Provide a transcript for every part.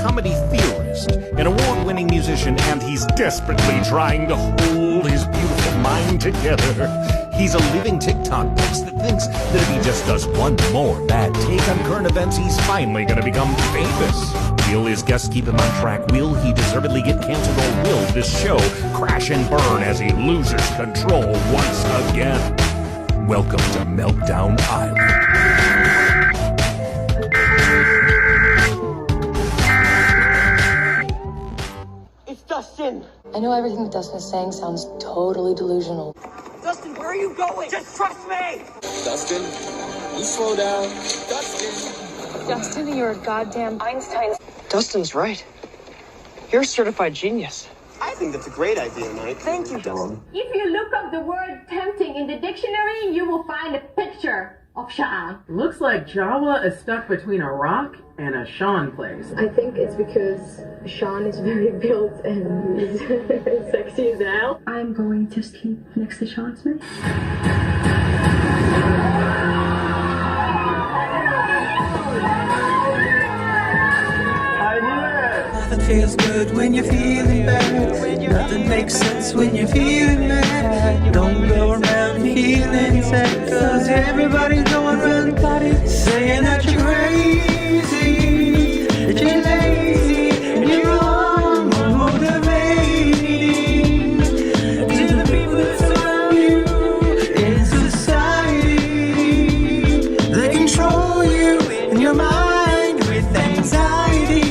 comedy theorist, an award-winning musician, and he's desperately trying to hold his beautiful mind together. He's a living TikTok post that thinks that if he just does one more bad take on current events, he's finally gonna become famous. Will his guests keep him on track? Will he deservedly get canceled, or will this show crash and burn as he loses control once again? Welcome to Meltdown Island. It's DUSTiN! I know everything that DUSTiN is saying sounds totally delusional. DUSTiN, where are you going? Just trust me! DUSTiN, you slow down. DUSTiN! DUSTiN, you're a goddamn Einstein. DUSTIN's right. You're a certified genius. I think that's a great idea, Mike. Thank you, DUSTiN. If you look up the word tempting in the dictionary, you will find a picture of Sean. Looks like Jawa is stuck between a rock and a Sean place. I think it's because Sean is very built and he's sexy as hell. I'm going to sleep next to Sean Smith. Nothing feels good when you're feeling bad. Nothing makes sense when you're feeling mad. Don't go around feeling sad, cause everybody's going around saying that you're crazy, that you're lazy, and you're unmotivating. To the people that surround you in society, they control you in your mind with anxiety.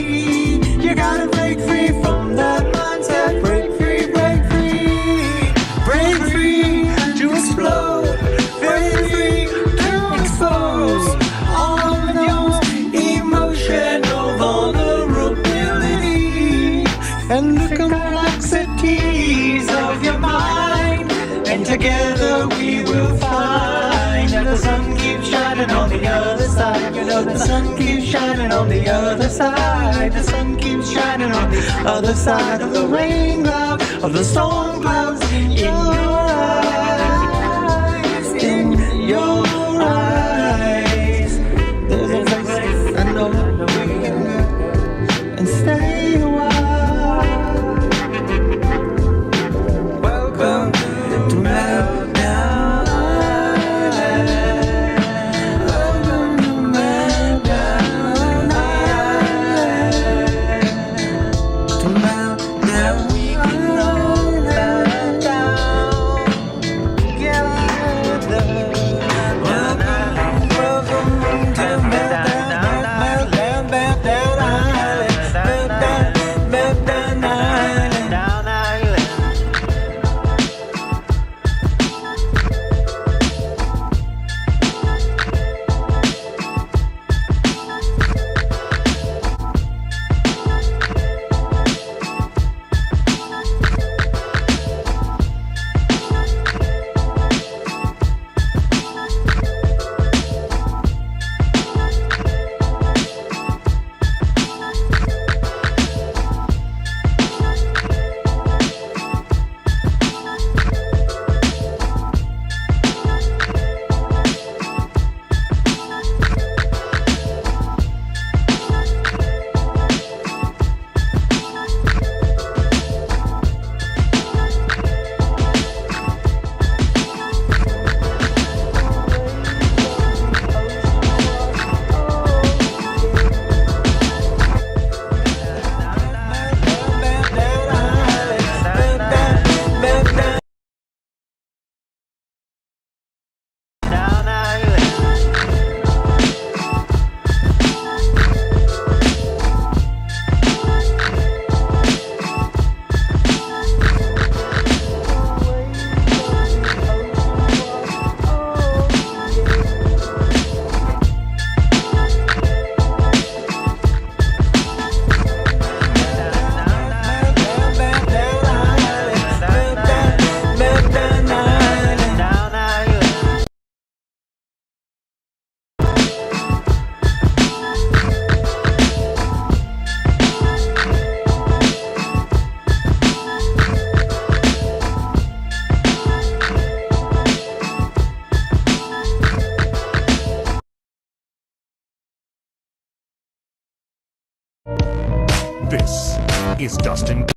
You gotta break free from that mindset. Break free, break free. Break free to explode. Break free to expose all of those emotional vulnerability and the complexities of your mind. And together we will find that the sun keeps shining on the other side. You know the sun keeps shining on the other side. The sun keeps shining on the other side of the rain cloud, of the storm clouds in your eyes, in your eyes. There's a place I know we can go and stay a while. Welcome to Meltdown Island. Welcome to Meltdown Island. To Meltdown, we can all meltdown. This is DUSTiN.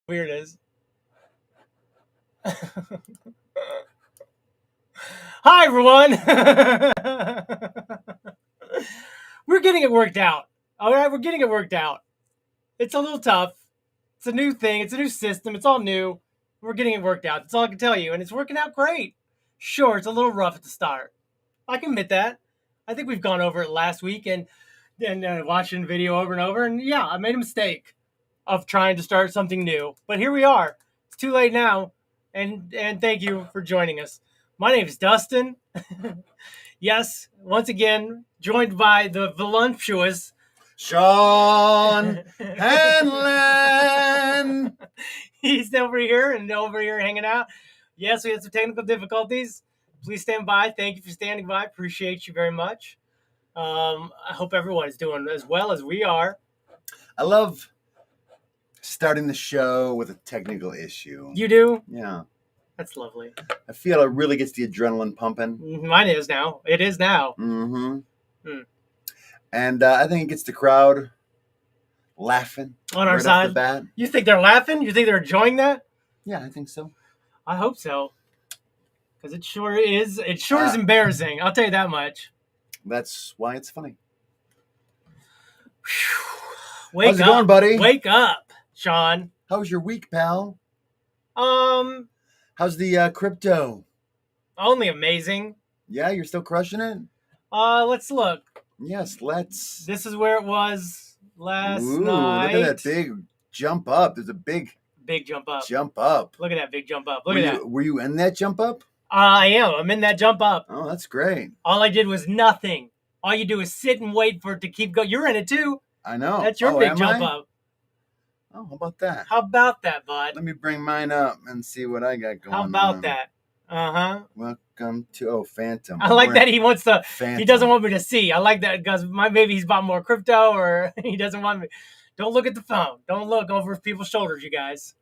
Weird is. Hi, everyone. We're getting it worked out. All right, we're getting it worked out. It's a little tough. It's a new thing. It's a new system. It's all new. We're getting it worked out. That's all I can tell you. And it's working out great. Sure, it's a little rough at the start. I can admit that. I think we've gone over it last week and watching the video over and over. And yeah, I made a mistake of trying to start something new. But here we are. It's too late now. And thank you for joining us. My name is DUSTiN. Yes, once again, joined by the voluptuous Sean Hanlon. He's over here hanging out. Yes, we had some technical difficulties. Please stand by. Thank you for standing by. Appreciate you very much. I hope everyone is doing as well as we are. I love starting the show with a technical issue. You do? Yeah. That's lovely. I feel it really gets the adrenaline pumping. Mine is now. It is now. Mm-hmm. And I think it gets the crowd laughing on our side. Off the bat. You think they're laughing? You think they're enjoying that? Yeah, I think so. I hope so. Because it sure is. It sure is embarrassing. I'll tell you that much. That's why it's funny. Wake How's it up, going, buddy? Wake up, Sean. How was your week, pal? How's the crypto? Only amazing. Yeah, you're still crushing it? Let's look. Yes, let's. This is where it was last night. Look at that big jump up. There's a big jump up. Jump up. Look at that big jump up. Look at that. Were you in that jump up? I am. I'm in that jump up. Oh, that's great. All I did was nothing. All you do is sit and wait for it to keep going. You're in it too. I know. That's your big jump up. Oh, how about that? How about that, bud? Let me bring mine up and see what I got going on. How about that? Uh-huh. Welcome to Phantom. I like that he wants to. Phantom. He doesn't want me to see. I like that because maybe he's bought more crypto or he doesn't want me. Don't look at the phone. Don't look over people's shoulders, you guys.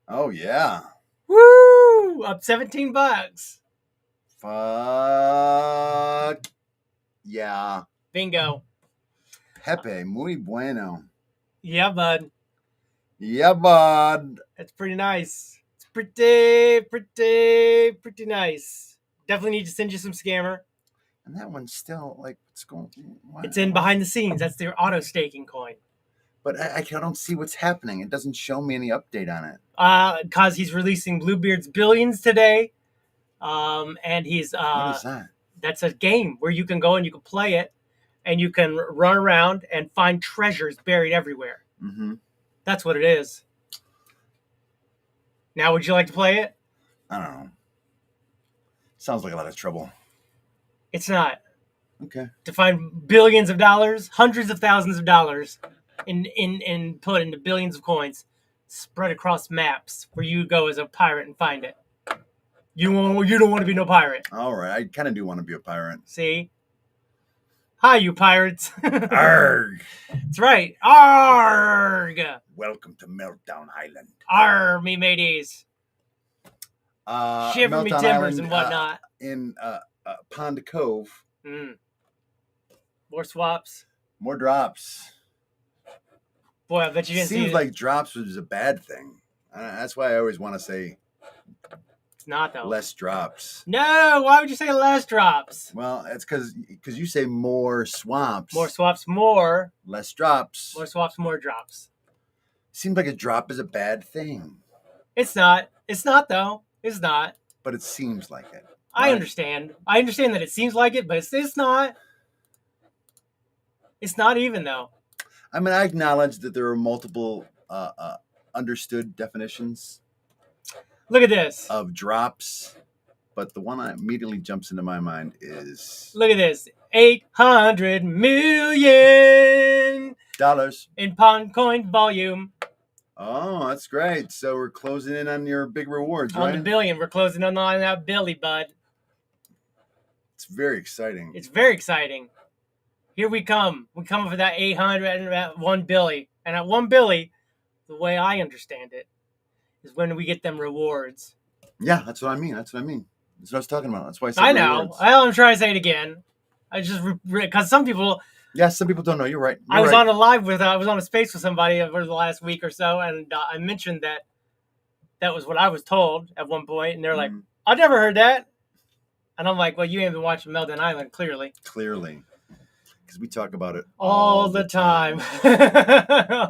Oh yeah. Woo! Up $17. Fuck. Yeah. Bingo. Pepe, muy bueno. Yeah, bud. Yeah, bud. That's pretty nice. It's pretty nice. Definitely need to send you some scammer. And that one's still like, what's going on? It's in behind the scenes. That's their auto staking coin. But I don't see what's happening. It doesn't show me any update on it. Because he's releasing Bluebeard's Billions today. And he's what is that? That's a game where you can go and you can play it and you can run around and find treasures buried everywhere. Mm-hmm. That's what it is. Now, would you like to play it? I don't know. Sounds like a lot of trouble. It's not. Okay. To find billions of dollars, hundreds of thousands of dollars, and put into billions of coins, spread across maps where you go as a pirate and find it. You don't want to be no pirate. All right. I kind of do want to be a pirate. See? Hi, you pirates. Arg. That's right. Arg. Welcome to Meltdown Island. Arr, me mateys. Shiver me Meltdown timbers Island, and whatnot. In Pond Cove. More swaps. More drops. Boy, I bet you didn't see it. Seems like drops was a bad thing. That's why I always want to say it's not, though. Less drops. No, why would you say less drops? Well, it's because you say more swaps. More swaps, more. Less drops. More swaps, more drops. Seems like a drop is a bad thing. It's not. It's not, though. It's not. But it seems like it. I understand. I understand that it seems like it, but it's not. It's not even, though. I mean, I acknowledge that there are multiple understood definitions. Look at this. of drops, but the one that immediately jumps into my mind is Look at this. 800 million dollars in pound coin volume. Oh, that's great. So we're closing in on your big rewards, On right? the billion. We're closing on that Billy, bud. It's very exciting. It's very exciting. Here we come. We come for that 800 and that 1 Billy. And at 1 Billy, the way I understand it, is when we get them rewards. Yeah, that's what I mean. That's what I was talking about. That's why I said I know. rewards. I'm trying to say it again. I just because some people. Yeah, some people don't know. You're right. I was on a live with. I was on a space with somebody over the last week or so, and I mentioned that was what I was told at one point, and they're like, "I never heard that," and I'm like, "Well, you ain't been watching Meltdown Island, clearly." Clearly, because we talk about it all the time.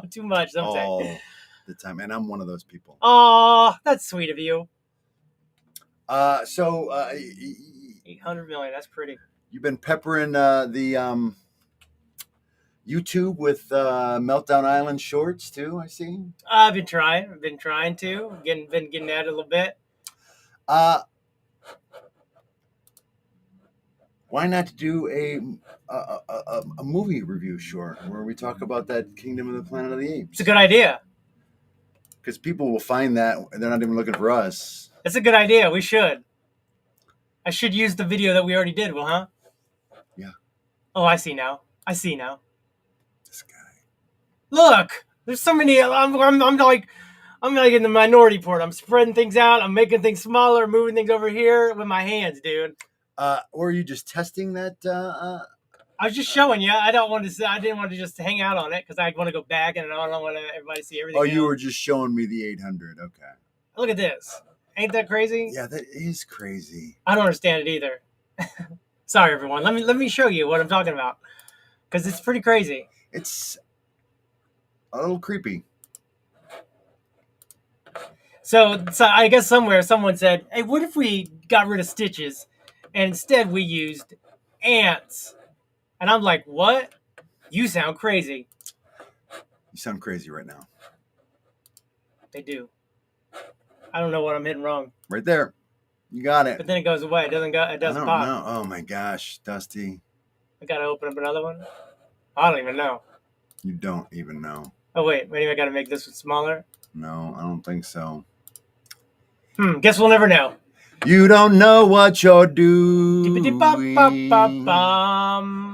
Too much, some say. All the time, and I'm one of those people. Oh, that's sweet of you. 800 million. That's pretty. You've been peppering the YouTube with Meltdown Island shorts too. I see. I've been trying. Been trying to been getting at it a little bit. Why not do a movie review short where we talk about that Kingdom of the Planet of the Apes? It's a good idea. Because people will find that and they're not even looking for us. It's a good idea. We should. I should use the video that we already did. Well, huh? Yeah. Oh, I see now. This guy. Look, there's so many. I'm like in the minority port. I'm spreading things out. I'm making things smaller, moving things over here with my hands, dude. Or are you just testing that? I was just showing you. I didn't want to just hang out on it because I want to go back and I don't want everybody to see everything. Oh, you were just showing me the 800. Okay. Look at this. Ain't that crazy? Yeah, that is crazy. I don't understand it either. Sorry, everyone. Let me show you what I'm talking about because it's pretty crazy. It's a little creepy. So I guess somewhere someone said, "Hey, what if we got rid of stitches and instead we used ants?" And I'm like, "What? You sound crazy." You sound crazy right now. They do. I don't know what I'm hitting wrong. Right there. You got it. But then it goes away. It doesn't pop. No. Oh my gosh, Dusty. I gotta open up another one. I don't even know. You don't even know. Oh wait, maybe I gotta make this one smaller. No, I don't think so. Guess we'll never know. You don't know what you're doing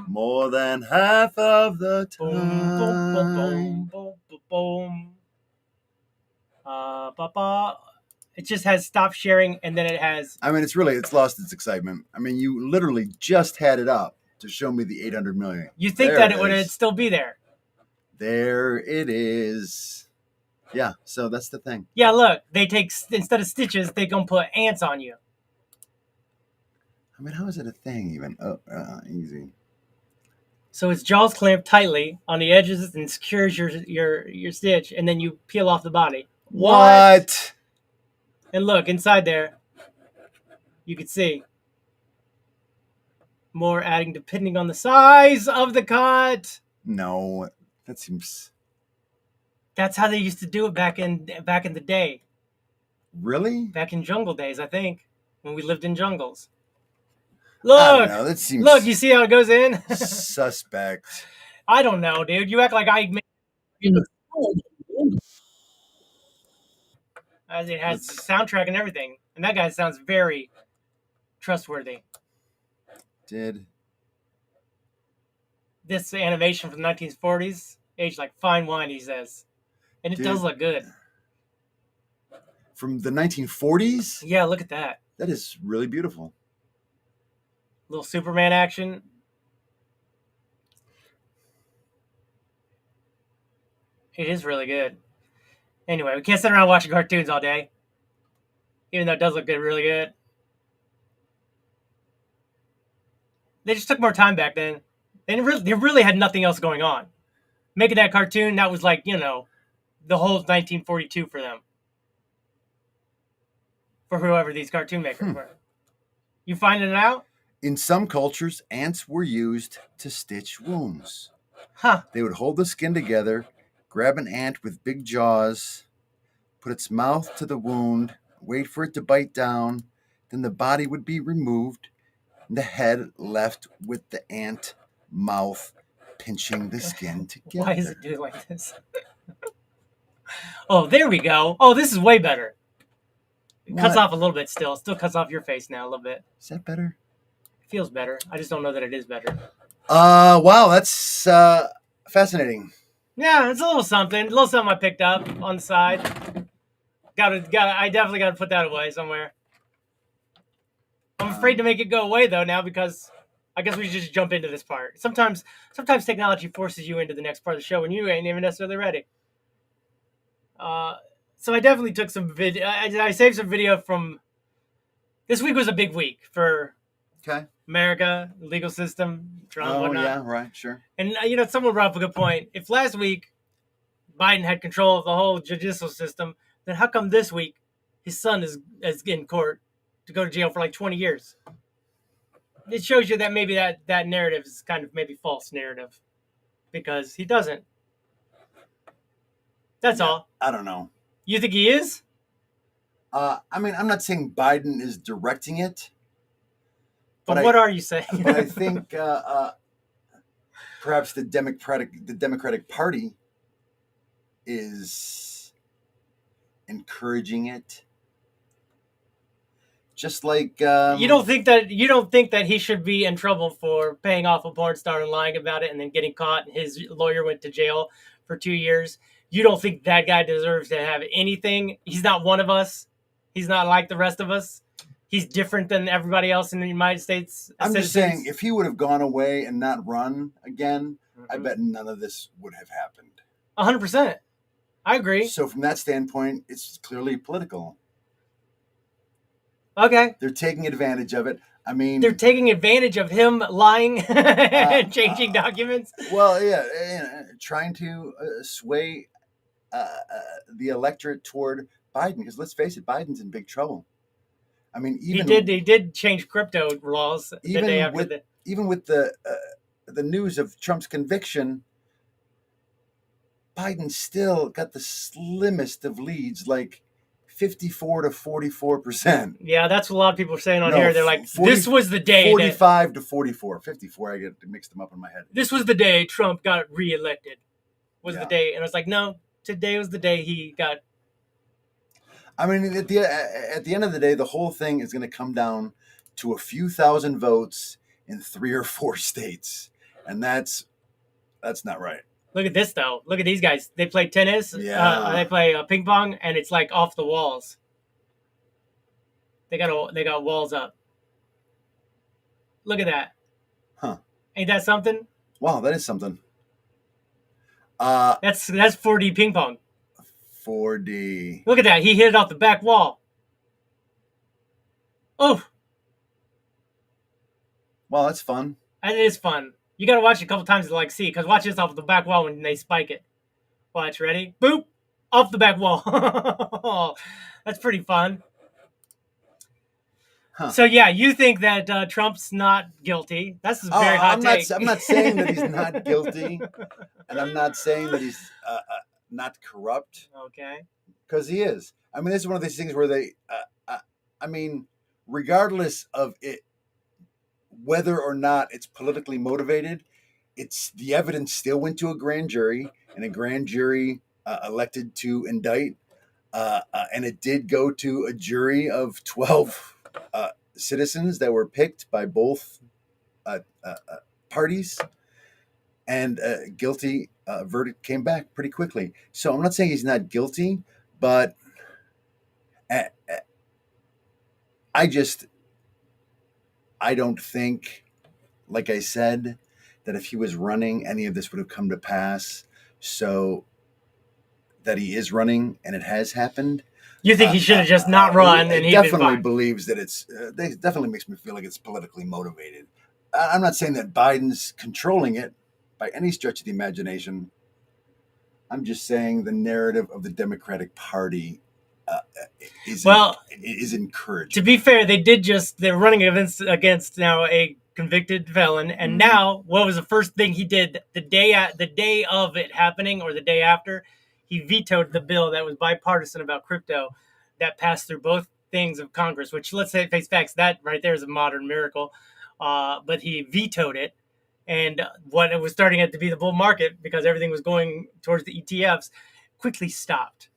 more than half of the time. It just has stop sharing, and then it has. I mean, it's lost its excitement. I mean, you literally just had it up to show me the 800 million. You think there that it would still be there? There it is. Yeah, so that's the thing. Yeah, look, they take instead of stitches, they gonna put ants on you. I mean, how is it a thing even? Oh, easy. So its jaws clamp tightly on the edges and secures your stitch, and then you peel off the body. What? And look, inside there, you can see more adding depending on the size of the cut. No, that seems... That's how they used to do it back in the day. Really? Back in jungle days, I think, when we lived in jungles. Look, I don't know, that seems... Look, you see how it goes in? Suspect. I don't know, dude. You act like I made as it has soundtrack and everything, and that guy sounds very trustworthy. Did this animation from the 1940s aged like fine wine? He says, and it does look good. From the 1940s? Yeah, look at that. That is really beautiful. Little Superman action. It is really good. Anyway, we can't sit around watching cartoons all day. Even though it does look good, really good. They just took more time back then. They really had nothing else going on. Making that cartoon, that was like, the whole 1942 for them. For whoever these cartoon makers were. You finding it out? In some cultures, ants were used to stitch wounds. Huh. They would hold the skin together, grab an ant with big jaws, put its mouth to the wound, wait for it to bite down, then the body would be removed, and the head left with the ant mouth pinching the skin together. Why is it doing like this? Oh, there we go. Oh, this is way better. It cuts off a little bit still. It still cuts off your face now a little bit. Is that better? It feels better. I just don't know that it is better. Wow, that's fascinating. Yeah, it's a little something. A little something I picked up on the side. I definitely got to put that away somewhere. I'm afraid to make it go away, though, now, because I guess we should just jump into this part. Sometimes technology forces you into the next part of the show when you ain't even necessarily ready. So I definitely took some video. I saved some video from... This week was a big week for America, the legal system, Trump, whatnot. Yeah, right, sure. And, someone brought up a good point. If last week Biden had control of the whole judicial system, then how come this week his son is in court to go to jail for like 20 years? It shows you that maybe that narrative is kind of maybe false narrative because he doesn't. That's all. I don't know. You think he is? I mean, I'm not saying Biden is directing it. But what are you saying? But I think perhaps the Democratic Party is encouraging it. Just like you don't think that he should be in trouble for paying off a porn star and lying about it and then getting caught. His lawyer went to jail for 2 years. You don't think that guy deserves to have anything? He's not one of us. He's not like the rest of us. He's different than everybody else in the United States. I'm just saying, if he would have gone away and not run again, I bet none of this would have happened. 100%. I agree. So from that standpoint, it's clearly political. Okay. They're taking advantage of it. I mean... They're taking advantage of him lying and changing documents? Well, yeah, trying to sway the electorate toward Biden. Because let's face it, Biden's in big trouble. I mean, even... He did change crypto laws the day after even with the news of Trump's conviction, Biden still got the slimmest of leads, like 54 to 44%. Yeah, that's what a lot of people are saying on here. They're like, this was the day 45 to 44. 54, I get mixed them up in my head. This was the day Trump got reelected. Was the day. And I was like, no, today was the day he got... I mean, at the end of the day, the whole thing is going to come down to a few thousand votes in 3 or 4 states. And that's not right. Look at this, though. Look at these guys. They play tennis. Yeah. They play ping pong, and it's like off the walls. They got walls up. Look at that. Huh. Ain't that something? Wow, that is something. That's 4D ping pong. 4D. Look at that. He hit it off the back wall. Oh. Well, that's fun. And it is fun. You got to watch it a couple times to see, because watch this off the back wall when they spike it. Watch, ready? Boop! Off the back wall. That's pretty fun. Huh. So, yeah, you think that Trump's not guilty. That's a very hot take. I'm not saying that he's not guilty, and I'm not saying that he's not corrupt. Okay. Because he is. I mean, this is one of these things where they, regardless of it, whether or not it's politically motivated, it's the evidence still went to a grand jury, and a grand jury elected to indict, and it did go to a jury of 12 citizens that were picked by both parties, and guilty verdict came back pretty quickly. So I'm not saying he's not guilty, but I don't think, like I said, that if he was running, any of this would have come to pass. So that he is running, and it has happened. You think he should have just not run, and he definitely believes that it's. It definitely makes me feel like it's politically motivated. I'm not saying that Biden's controlling it by any stretch of the imagination. I'm just saying the narrative of the Democratic Party is encouraged. To be fair, they're running against now a convicted felon, and now what was the first thing he did the day of it happening, or the day after? He vetoed the bill that was bipartisan about crypto that passed through both things of Congress, which, let's say, face facts, that right there is a modern miracle. But he vetoed it. And what it was starting to be the bull market, because everything was going towards the ETFs, quickly stopped.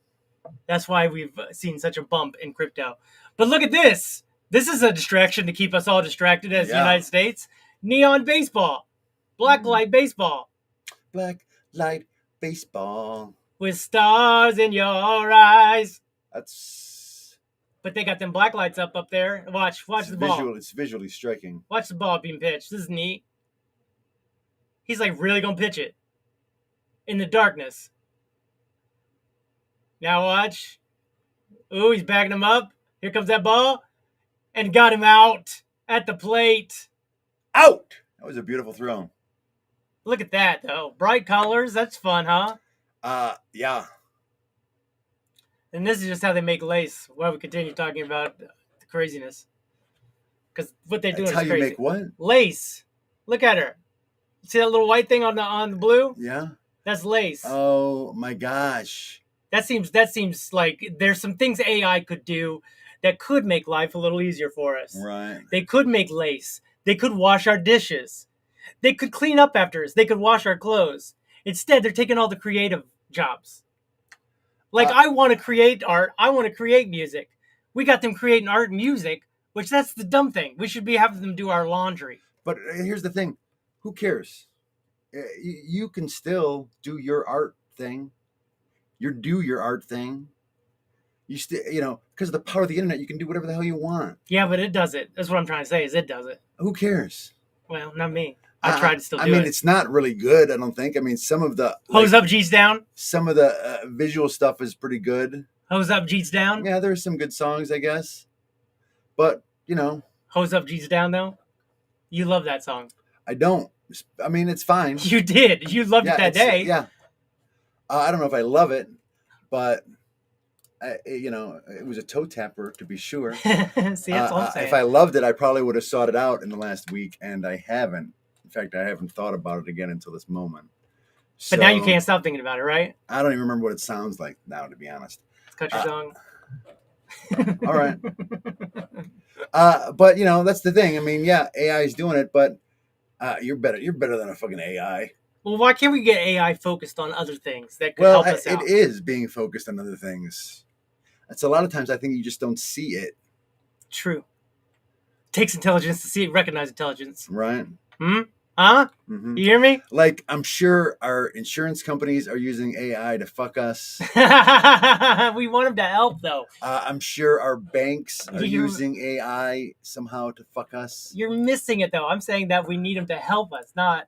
That's why we've seen such a bump in crypto. But look at this. This is a distraction to keep us all distracted as the United States. Neon baseball. Black light baseball. Black light baseball. With stars in your eyes. That's... But they got them black lights up there. Watch the ball. It's visually striking. Watch the ball being pitched. This is neat. He's like really going to pitch it. In the darkness. Now watch. Ooh, he's backing him up. Here comes that ball. And got him out at the plate. Out! That was a beautiful throw. Look at that, though. Bright colors. That's fun, huh? Yeah. And this is just how they make lace while we continue talking about the craziness. Because what they do is crazy. That's how you make what? Lace. Look at her. See that little white thing on the blue? Yeah. That's lace. Oh, my gosh. That seems like there's some things AI could do that could make life a little easier for us. Right. They could make lace. They could wash our dishes. They could clean up after us. They could wash our clothes. Instead, they're taking all the creative jobs. Like, I want to create art. I want to create music. We got them creating art and music, which that's the dumb thing. We should be having them do our laundry. But here's the thing. Who cares? You can still do your art thing. Do your art thing. You still, because of the power of the internet, you can do whatever the hell you want. Yeah, but it does it. That's what I'm trying to say. Is it does it? Who cares? Well, not me. I tried to still do it. I mean, it's not really good, I don't think. I mean, some of the... Hose up, G's down? Some of the visual stuff is pretty good. Hose up, G's down? Yeah, there's some good songs, I guess. But, Hose up, G's down, though? You love that song. I don't. I mean, it's fine. You did. You loved it that day. Yeah. I don't know if I love it, but... it was a toe tapper, to be sure. See, that's all I'm saying. If I loved it, I probably would have sought it out in the last week, and I haven't. In fact, I haven't thought about it again until this moment. But now you can't stop thinking about it, right? I don't even remember what it sounds like now, to be honest. It's country song. All right. But, that's the thing. I mean, yeah, AI is doing it, but you're better. You're better than a fucking AI. Well, why can't we get AI focused on other things that could help us out? It is being focused on other things. That's a lot of times I think you just don't see it. True. It takes intelligence to see it, recognize intelligence. Right. Huh? Mm-hmm. You hear me? Like, I'm sure our insurance companies are using AI to fuck us. We want them to help, though. I'm sure our banks are using AI somehow to fuck us. You're missing it, though. I'm saying that we need them to help us, not...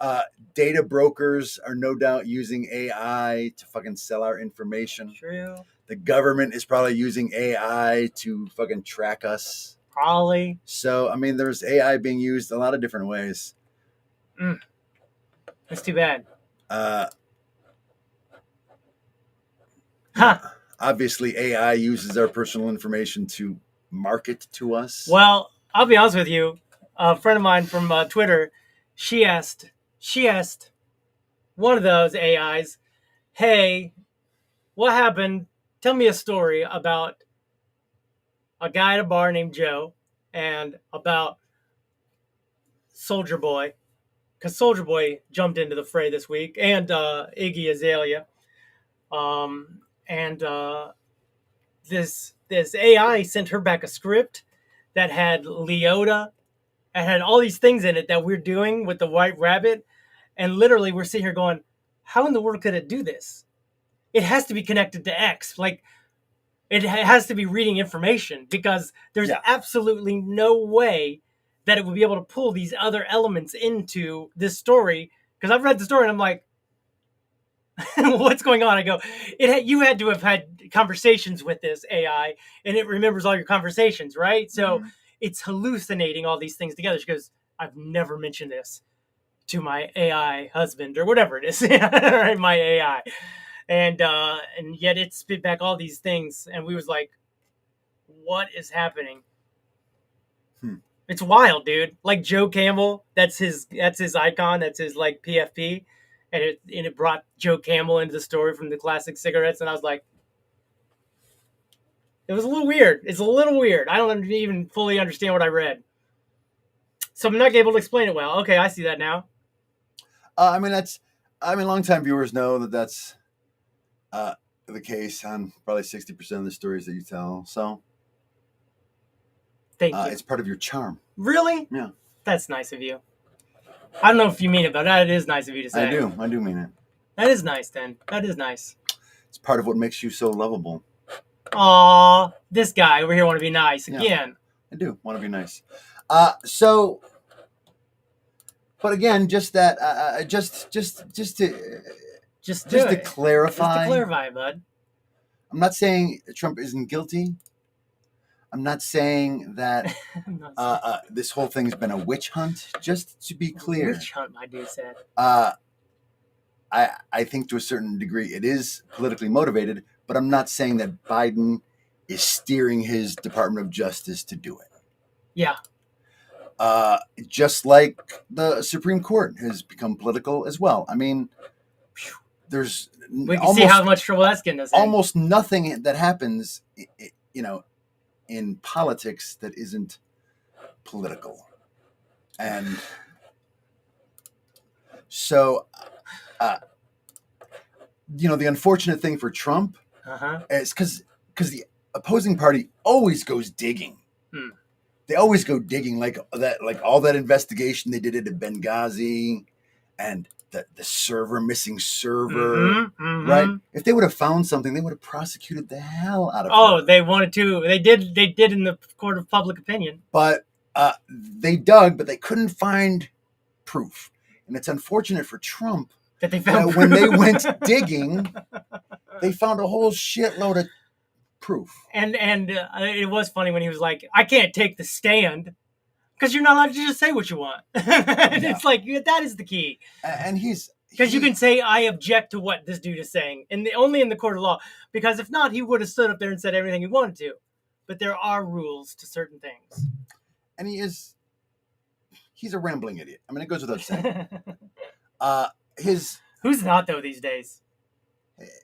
Data brokers are no doubt using AI to fucking sell our information. True. The government is probably using AI to fucking track us. Probably. So, I mean, there's AI being used a lot of different ways. That's too bad. Obviously, AI uses our personal information to market to us. Well, I'll be honest with you. A friend of mine from Twitter, she asked one of those AIs, hey, what happened? Tell me a story about a guy at a bar named Joe and about Soldier Boy. Because Soldier Boy jumped into the fray this week, and Iggy Azalea. This AI sent her back a script that had Leota, and had all these things in it that we're doing with the White Rabbit. And literally, we're sitting here going, how in the world could it do this? It has to be connected to X. Like, it has to be reading information, because there's absolutely no way that it would be able to pull these other elements into this story. Because I've read the story and I'm like, what's going on? I go, you had to have had conversations with this AI, and it remembers all your conversations, right? So it's hallucinating all these things together. She goes, I've never mentioned this to my AI husband or whatever it is, right? My AI. And yet it spit back all these things. And we was like, what is happening? It's wild, dude. Like Joe Campbell, that's his icon. That's his like PFP. And it brought Joe Campbell into the story from the classic cigarettes. And I was like, It was a little weird. It's a little weird. I don't even fully understand what I read. So I'm not able to explain it well. Okay, I see that now. Longtime viewers know that that's the case on probably 60% of the stories that you tell. So thank you. It's part of your charm. Really? Yeah. That's nice of you. I don't know if you mean it, but that is nice of you to say. I do mean it. That is nice, then. That is nice. It's part of what makes you so lovable. Aw, this guy over here want to be nice again. I do want to be nice. But again, just that, just to clarify. Just to clarify, bud. I'm not saying Trump isn't guilty. I'm not saying that this whole thing's been a witch hunt. Just to be clear, witch hunt, my dude said. I think to a certain degree it is politically motivated, but I'm not saying that Biden is steering his Department of Justice to do it. Yeah. Just like the Supreme Court has become political as well. I mean, there's we can see how much trouble that's getting us in. Almost nothing that happens, in politics that isn't political. And so, the unfortunate thing for Trump is because the opposing party always goes digging. They always go digging, like all that investigation they did into Benghazi and the missing server, right? If they would have found something, they would have prosecuted the hell out of her. They wanted to. They did in the court of public opinion. But they dug, but they couldn't find proof. And it's unfortunate for Trump that they found when they went digging, they found a whole shitload of proof. And it was funny when he was like, I can't take the stand because you're not allowed to just say what you want. It's like, that is the key. And because you can say, I object to what this dude is saying, and only in the court of law, because if not, he would have stood up there and said everything he wanted to. But there are rules to certain things. And he's a rambling idiot. I mean, it goes without saying. Who's not, though, these days?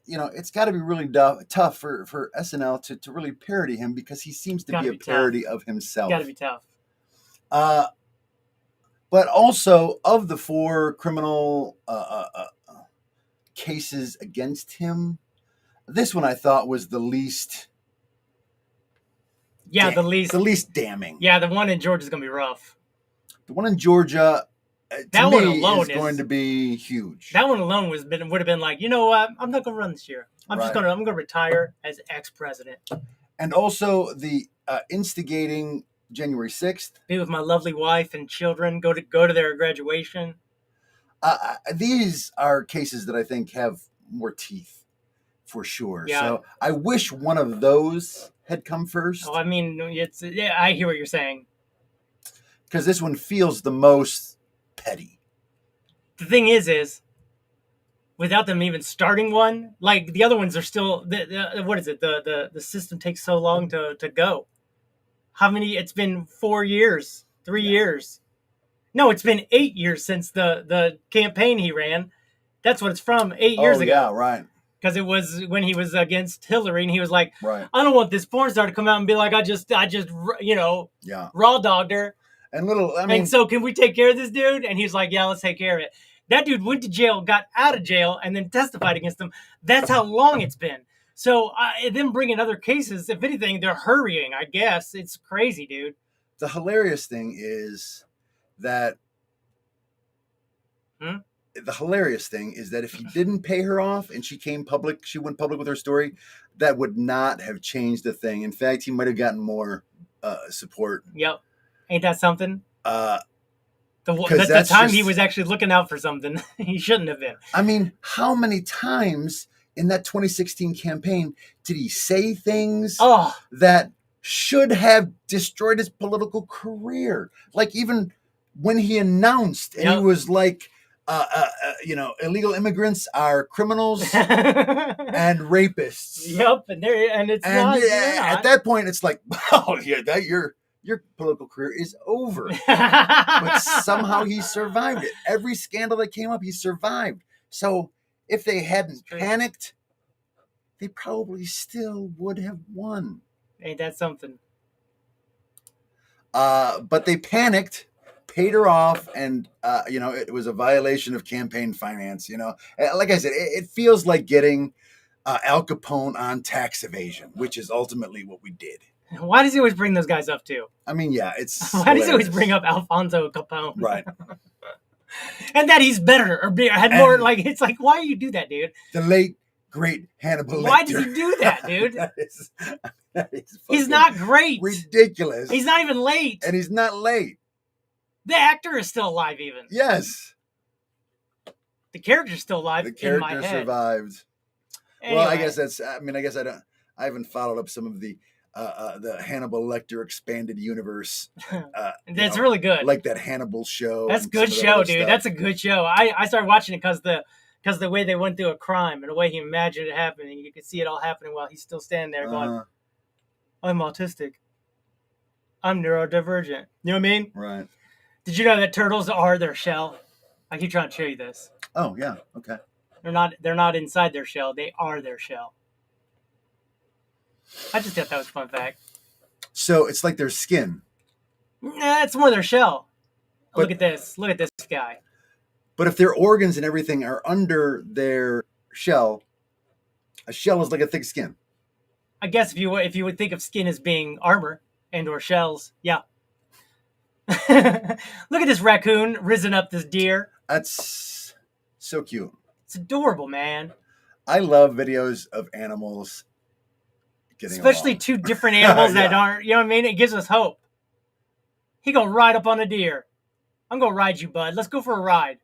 It's got to be really tough for SNL to really parody him, because he seems to be a parody of himself. Got to be tough. But also, of the 4 criminal cases against him, this one I thought was the least. Yeah, the least damning. Yeah, the one in Georgia is going to be rough. The one in Georgia, that one alone is going to be huge. That one alone would have been like, you know what? I'm not going to run this year. I'm going to retire as ex-president. And also the instigating January 6th. Be with my lovely wife and children. Go to their graduation. These are cases that I think have more teeth, for sure. Yeah. So I wish one of those had come first. Oh, I mean, I hear what you're saying. Because this one feels the most petty. The thing is without them even starting one, like the other ones are still, what is it? The system takes so long to go. How many? It's been 4 years, 3 years. No, it's been 8 years since the campaign he ran. That's what it's from, 8 years ago. Yeah, right. Because it was when he was against Hillary, and he was like, right. I don't want this porn star to come out and be like, I just raw dogged her. And so can we take care of this dude? And he's like, yeah, let's take care of it. That dude went to jail, got out of jail, and then testified against him. That's how long it's been. So them bringing other cases, if anything, they're hurrying, I guess. It's crazy, dude. The hilarious thing is that if he didn't pay her off and she went public with her story, that would not have changed the thing. In fact, he might have gotten more support. Yep. Ain't that something? The time he was actually looking out for something he shouldn't have been. I mean, how many times in that 2016 campaign did he say things that should have destroyed his political career? Like even when he announced, and he was like, illegal immigrants are criminals and rapists. Yep, and it's not. At that point, it's like, oh yeah, your political career is over. But somehow he survived it. Every scandal that came up, he survived. So if they hadn't panicked, they probably still would have won. Ain't that something? But they panicked, paid her off, and it was a violation of campaign finance. Like I said, it feels like getting Al Capone on tax evasion, which is ultimately what we did. Why does he always bring those guys up too? I mean, yeah, it's why does he always bring up Alfonso Capone? Right. And that he's better or had more, like, it's like, why do you do that, dude? The late great Hannibal Lecter. Why does he do that, dude? that is he's not great. Ridiculous. He's not even late. And he's not late. The actor is still alive, even. Yes. The character's still alive. The character in my head. Survived. Anyway. Well, I guess I haven't followed up some of the Hannibal Lecter expanded universe. That's really good. Like that Hannibal show. That's a good show, dude. Stuff. That's a good show. I started watching it because the way they went through a crime and the way he imagined it happening, you could see it all happening while he's still standing there going, I'm autistic. I'm neurodivergent. You know what I mean? Right. Did you know that turtles are their shell? I keep trying to show you this. Oh, yeah. Okay. They're not inside their shell. They are their shell. I just thought that was a fun fact. So it's like their skin. Nah, it's more their shell. Look at this. Look at this guy. But if their organs and everything are under their shell, a shell is like a thick skin. I guess if you would think of skin as being armor and or shells, yeah. Look at this raccoon risen up this deer. That's so cute. It's adorable, man. I love videos of animals getting especially along. Two different animals that aren't, you know what I mean? It gives us hope. He gonna ride up on a deer. I'm gonna ride you, bud. Let's go for a ride.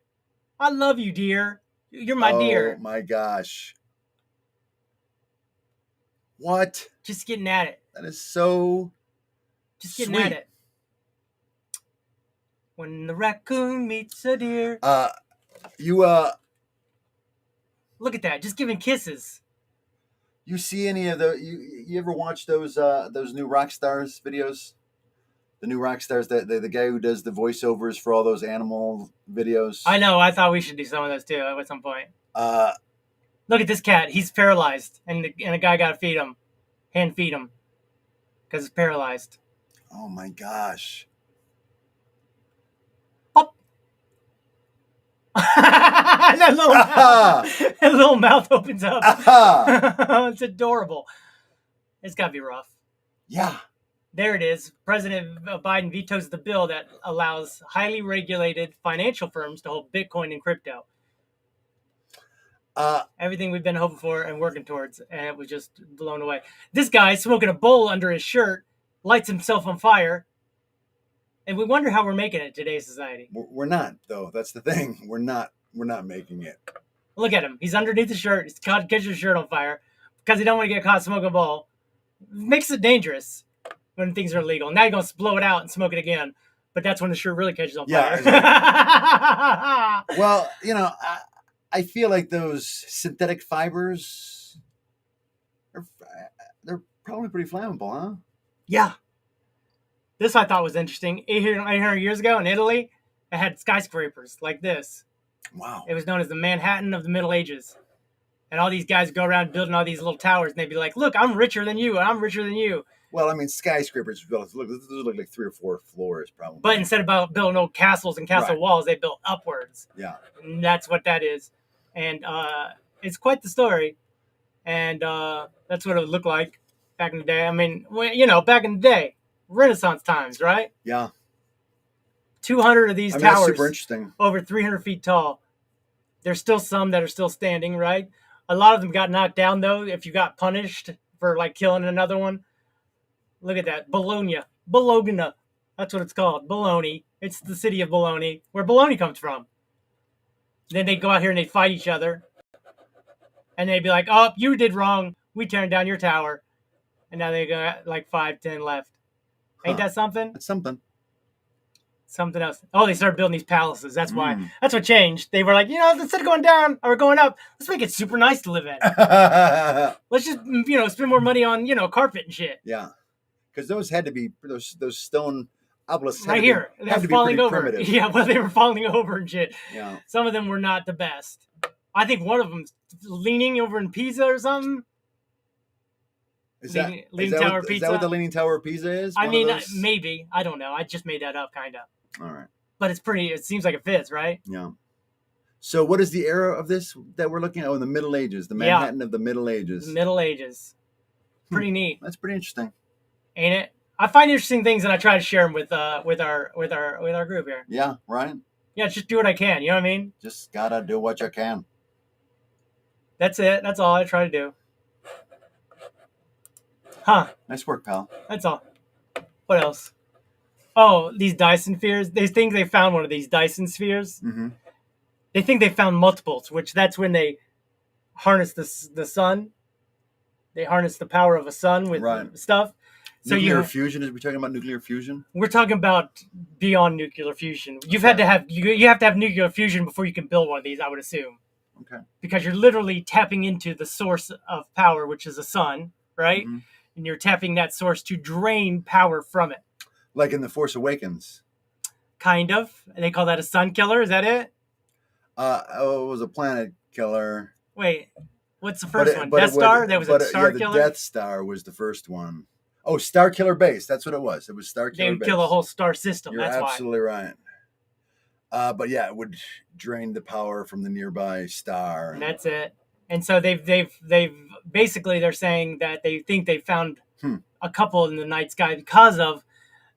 I love you, deer. You're my deer. Oh my gosh. What? Just getting at it. That is so Just getting sweet. at it. When the raccoon meets a deer. Look at that. Just giving kisses. You see any of the you ever watch those new rock stars videos? The new rock stars, the guy who does the voiceovers for all those animal videos. I know. I thought we should do some of those too at some point. Look at this cat. He's paralyzed, and a guy got to feed him, hand feed him, because it's paralyzed. Oh my gosh! Pop. that little mouth opens up. It's adorable. It's got to be rough. Yeah. There it is. President Biden vetoes the bill that allows highly regulated financial firms to hold Bitcoin and crypto. Everything we've been hoping for and working towards, and it was just blown away. This guy smoking a bowl under his shirt, lights himself on fire, and we wonder how we're making it in today's society. We're not, though. That's the thing. We're not making it. Look at him. He's underneath the shirt. He's catching his shirt on fire because he don't want to get caught smoking a bowl. Makes it dangerous when things are illegal. Now you're going to blow it out and smoke it again. But that's when the shirt really catches on fire. Exactly. Well, I feel like those synthetic fibers, they're probably pretty flammable, huh? Yeah. This I thought was interesting. 800 years ago in Italy, it had skyscrapers like this. Wow. It was known as the Manhattan of the Middle Ages. And all these guys go around building all these little towers, and they'd be like, look, I'm richer than you, and I'm richer than you. Well, I mean, skyscrapers look like 3 or 4 floors, probably. But instead of building old castles and castle walls, they built upwards. Yeah. And that's what that is. And it's quite the story. And that's what it would look like back in the day. I mean, back in the day, Renaissance times, right? Yeah. 200 of these towers. That's super interesting. Over 300 feet tall. There's still some that are still standing, right? A lot of them got knocked down, though, if you got punished for, killing another one. Look at that. Bologna. That's what it's called. Bologna. It's the city of Bologna, where bologna comes from. Then they go out here and they fight each other. And they'd be like, oh, you did wrong. We turned down your tower. And now they got 5, 10 left. Ain't that something? That's something. Something else. Oh, they started building these palaces. That's why. That's what changed. They were like, instead of going down or going up, let's make it super nice to live in. Let's just, spend more money on, carpet and shit. Yeah. Because those had to be, those stone obelisks right here. They're falling over. Primitive. Yeah, well, they were falling over and shit. Yeah. Some of them were not the best. I think one of them's leaning over in Pisa or something. Leaning Tower of Pisa. Is that what the Leaning Tower of Pisa is? I mean, maybe. I don't know. I just made that up, kind of. All right. But it's pretty. It seems like it fits, right? Yeah. So, what is the era of this that we're looking at? Oh, in the Middle Ages, the Manhattan of the Middle Ages. Middle Ages. Pretty neat. That's pretty interesting, ain't it? I find interesting things, and I try to share them with our group here. Yeah, right. Yeah, just do what I can. You know what I mean? Just gotta do what you can. That's it. That's all I try to do. Huh? Nice work, pal. That's all. What else? Oh, these Dyson spheres. They think they found one of these Dyson spheres. Mm-hmm. They think they found multiples, which that's when they harness the sun. They harness the power of a sun with stuff. So nuclear fusion? Is we talking about nuclear fusion? We're talking about beyond nuclear fusion. You have to have nuclear fusion before you can build one of these, I would assume. Okay. Because you're literally tapping into the source of power, which is the sun, right? Mm-hmm. And you're tapping that source to drain power from it. Like in The Force Awakens. Kind of. They call that a sun killer. Is that it? It was a planet killer. Wait, what's the first one? Death Star? That was a Star Killer? The Death Star was the first one. Oh, Star Killer Base. That's what it was. It was Star Killer Base. They would kill the whole star system. You're That's why. absolutely right. But yeah, it would drain the power from the nearby star. And that's it. And so they've basically they're saying that they think they found a couple in the night sky because of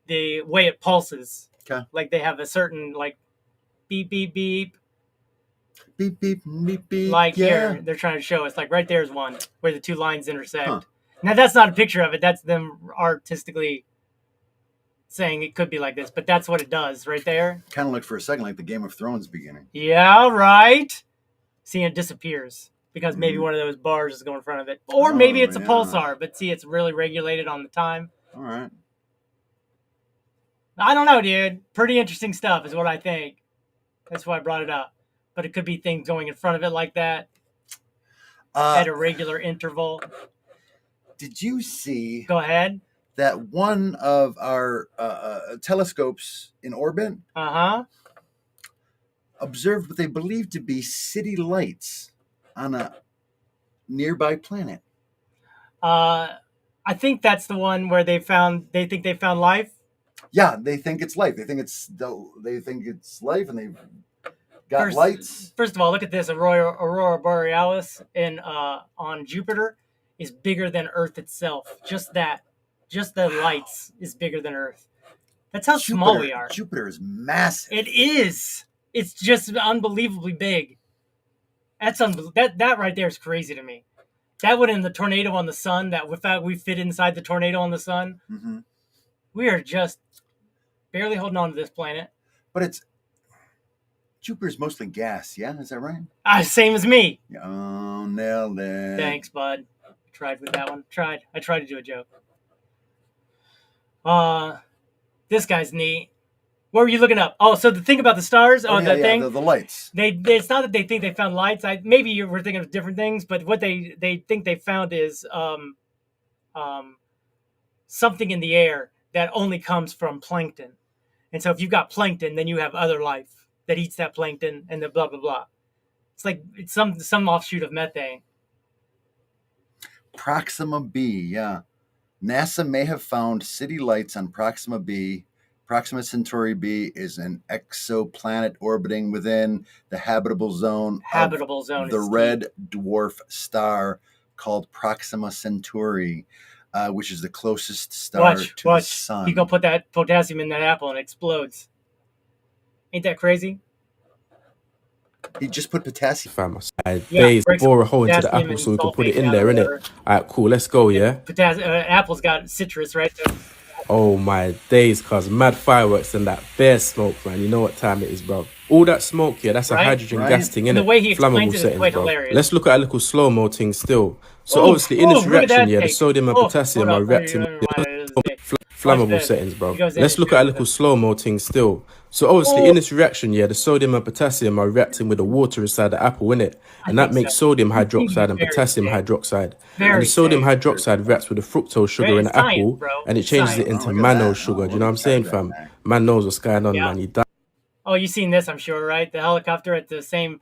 the way it pulses. Okay. Like they have a certain like beep beep beep. Beep beep beep beep. Like here, they're trying to show us. Like right there's one where the two lines intersect. Huh. Now that's not a picture of it. That's them artistically saying it could be like this, but that's what it does right there. Kind of looked for a second like the Game of Thrones beginning. Yeah, right. See, it disappears because maybe one of those bars is going in front of it, or maybe it's a pulsar. But see, it's really regulated on the time. All right. I don't know, dude. Pretty interesting stuff is what I think. That's why I brought it up. But it could be things going in front of it like that at a regular interval. Did you see? Go ahead. That one of our telescopes in orbit observed what they believe to be city lights on a nearby planet. I think that's the one where they think they found life. Yeah, they think it's life. They think it's life, and they've got lights. First of all, look at this. Aurora Borealis on Jupiter is bigger than Earth itself. Just the lights is bigger than Earth. That's how small we are. Jupiter is massive. It is. It's just unbelievably big. That right there is crazy to me. That one in the tornado on the sun, that we fit inside the tornado on the sun. Mm-hmm. We are just barely holding on to this planet. But Jupiter's mostly gas, yeah? Is that right? Same as me. Oh, nailed it. Thanks, bud. I tried with that one. I tried to do a joke. This guy's neat. What were you looking up? Oh, so the thing about the stars, the lights. It's not that they think they found lights. Maybe you were thinking of different things, but what they think they found is something in the air that only comes from plankton. And so if you've got plankton, then you have other life that eats that plankton, and the blah blah blah. It's some offshoot of methane. Proxima b, yeah. NASA may have found city lights on Proxima b. Proxima Centauri b is an exoplanet orbiting within the habitable zone of the red dwarf star called Proxima Centauri, which is the closest star to the sun. You go put that potassium in that apple and it explodes. Ain't that crazy? He just put potassium. Days bore a hole into the apple so we can put it in there, innit? Alright, cool, let's go, yeah? Apple's got citrus, right? Oh my days, cuz mad fireworks and that bare smoke, man. You know what time it is, bro. All that smoke here, that's a hydrogen gas thing, innit? The way he explains it is quite hilarious. Let's look at a little slow-mo thing still. So obviously in this reaction, the sodium and potassium are reacting with flammable settings, bro. Let's look at a little slow-mo thing still. So obviously in this reaction, the sodium and potassium are reacting with the water inside the apple, innit? And that makes sodium hydroxide and potassium hydroxide. And the sodium hydroxide reacts with the fructose sugar in the apple, and it changes it into mannose sugar. Do you know what I'm saying, fam? Man knows what's going on, man. He died. Oh, you've seen this, I'm sure, right? The helicopter at the same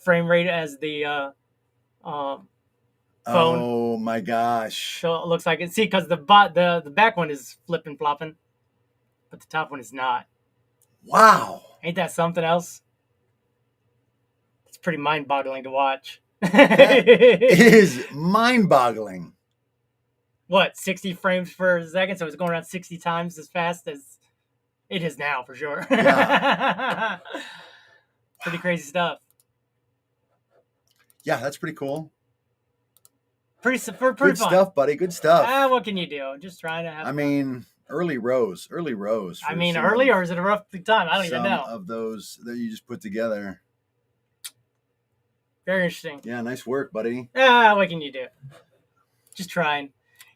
frame rate as the phone. Oh my gosh. So it looks like it. See, because the back one is flipping flopping, but the top one is not. Wow. Ain't that something else? It's pretty mind-boggling to watch. That is mind-boggling. What, 60 frames per second? So it's going around 60 times as fast as it is now, for sure. Yeah. Pretty crazy stuff. Yeah, that's pretty cool. Pretty Good fun stuff, buddy. Good stuff. What can you do? Just trying to have. I mean, early rose. I mean, early, or is it a rough time? I don't even know. Some of those that you just put together. Very interesting. Yeah, nice work, buddy. What can you do? Just trying.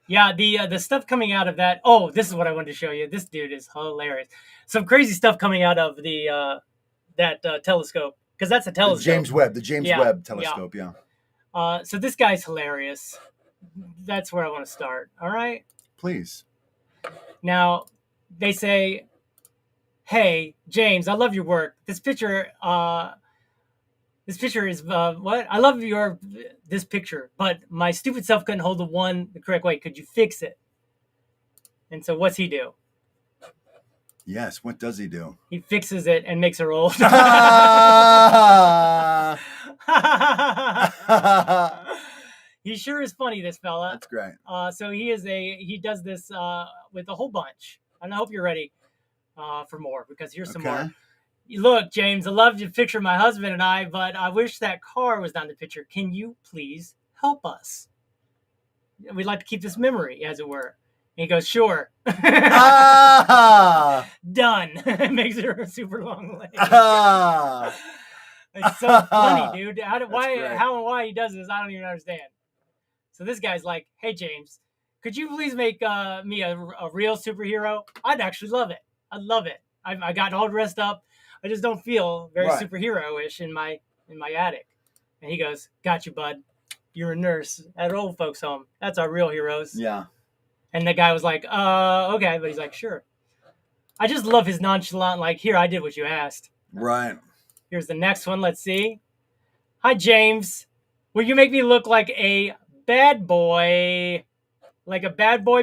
Yeah, the stuff coming out of that. Oh, this is what I wanted to show you. This dude is hilarious. Some crazy stuff coming out of the that telescope, because that's a telescope. The James Webb telescope. Yeah. So this guy's hilarious. That's where I want to start. All right. Please. Now, they say, "Hey, James, I love your work. This picture is what? I love this picture, but my stupid self couldn't hold the correct way. Could you fix it?" And so what's he do? Yes, what does he do? He fixes it and makes her old. He sure is funny, this fella. That's great. So he does this with a whole bunch. And I hope you're ready for more, because here's some more. Look, James, I love your picture of my husband and I, but I wish that car was not in the picture. Can you please help us? We'd like to keep this memory, as it were. And he goes, sure. Done. Makes her a super long leg. It's so funny, dude. How and why he does this, I don't even understand. So this guy's like, hey, James, could you please make me a real superhero? I'd actually love it. I'd love it. I got all dressed up. I just don't feel very superhero-ish in my attic. And he goes, got you, bud. You're a nurse at an old folks' home. That's our real heroes. Yeah. And the guy was like, okay. But he's like, sure. I just love his nonchalant, like, here, I did what you asked. Right. Here's the next one. Let's see. Hi, James. Will you make me look like a bad boy? Like a bad boy,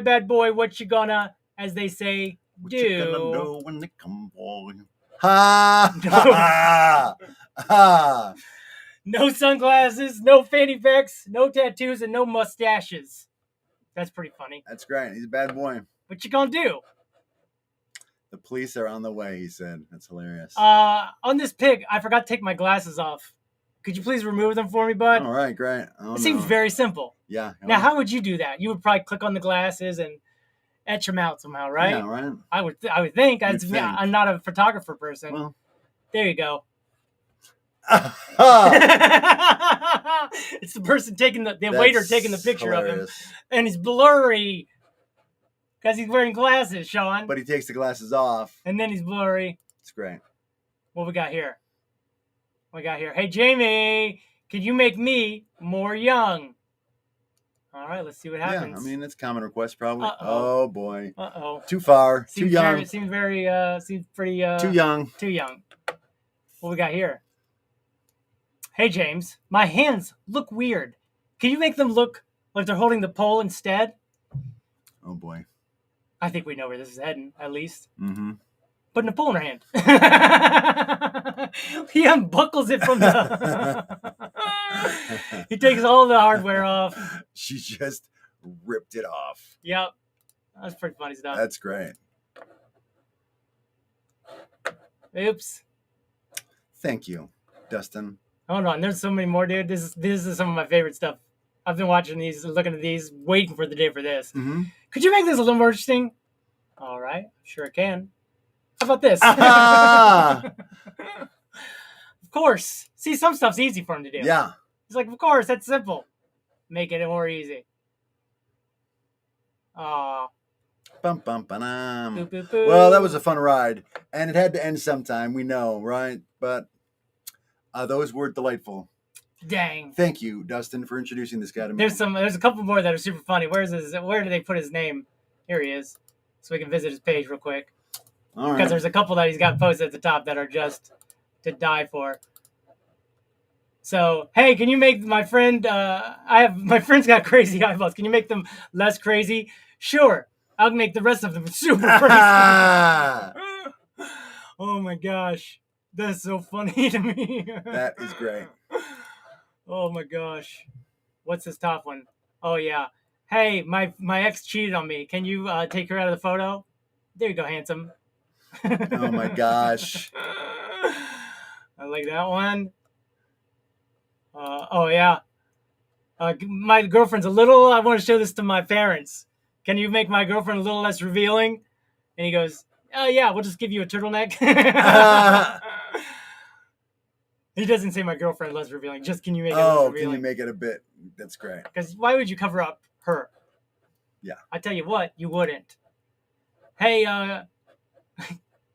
what you gonna, as they say, do? What you gonna do when they come for you? Ha! Ha! Ha! No sunglasses, no fanny packs, no tattoos, and no mustaches. That's pretty funny. That's great. He's a bad boy. What you gonna do? The police are on the way, he said. That's hilarious. On this pic, I forgot to take my glasses off. Could you please remove them for me, bud? All right, great. It seems very simple. Yeah. Now, how would you do that? You would probably click on the glasses and etch them out somehow, right? Yeah, right. I would think. I'm not a photographer person. Well. There you go. It's the person taking the waiter taking the picture hilarious. of him, and he's blurry because he's wearing glasses, Sean. But he takes the glasses off, and then he's blurry. It's great. What we got here? Hey, Jamie, can you make me more young? All right, let's see what happens. Yeah, I mean, it's a common request, probably. Uh-oh. Oh boy. Too far. Too young. Seems pretty. Too young. Too young. What we got here? Hey, James, my hands look weird. Can you make them look like they're holding the pole instead? Oh boy. I think we know where this is heading, at least. Mm-hmm. Putting a pole in her hand. He unbuckles it from the... He takes all the hardware off. She just ripped it off. Yep. That's pretty funny stuff. That's great. Oops. Thank you, DUSTiN. Hold on. There's so many more, dude. This is some of my favorite stuff. I've been watching these, looking at these, waiting for the day for this. Mm-hmm. Could you make this a little more interesting? All right. Sure can. How about this? Of course. See, some stuff's easy for him to do. Yeah. He's like, of course, that's simple. Make it more easy. Bum, bum, ba-dum. Boo, boo, boo. Well, that was a fun ride. And it had to end sometime, we know, right? But those were delightful. Dang. Thank you, DUSTiN, for introducing this guy to me. There's a couple more that are super funny. Where did they put his name? Here he is. So we can visit his page real quick. All right. Because there's a couple that he's got posted at the top that are just to die for. So, hey, can you make my friend, my friend's got crazy eyeballs. Can you make them less crazy? Sure. I'll make the rest of them super crazy. Oh my gosh. That's so funny to me. That is great. Oh my gosh. What's this top one? Oh yeah. Hey, my ex cheated on me. Can you take her out of the photo? There you go, handsome. Oh my gosh. I like that one. Oh yeah. My girlfriend's a little. I want to show this to my parents. Can you make my girlfriend a little less revealing? And he goes, "Oh yeah, we'll just give you a turtleneck." He doesn't say my girlfriend less revealing. Just can you make it less revealing? Can you make it a bit? That's great. Because why would you cover up her? Yeah. I tell you what, you wouldn't. Hey, I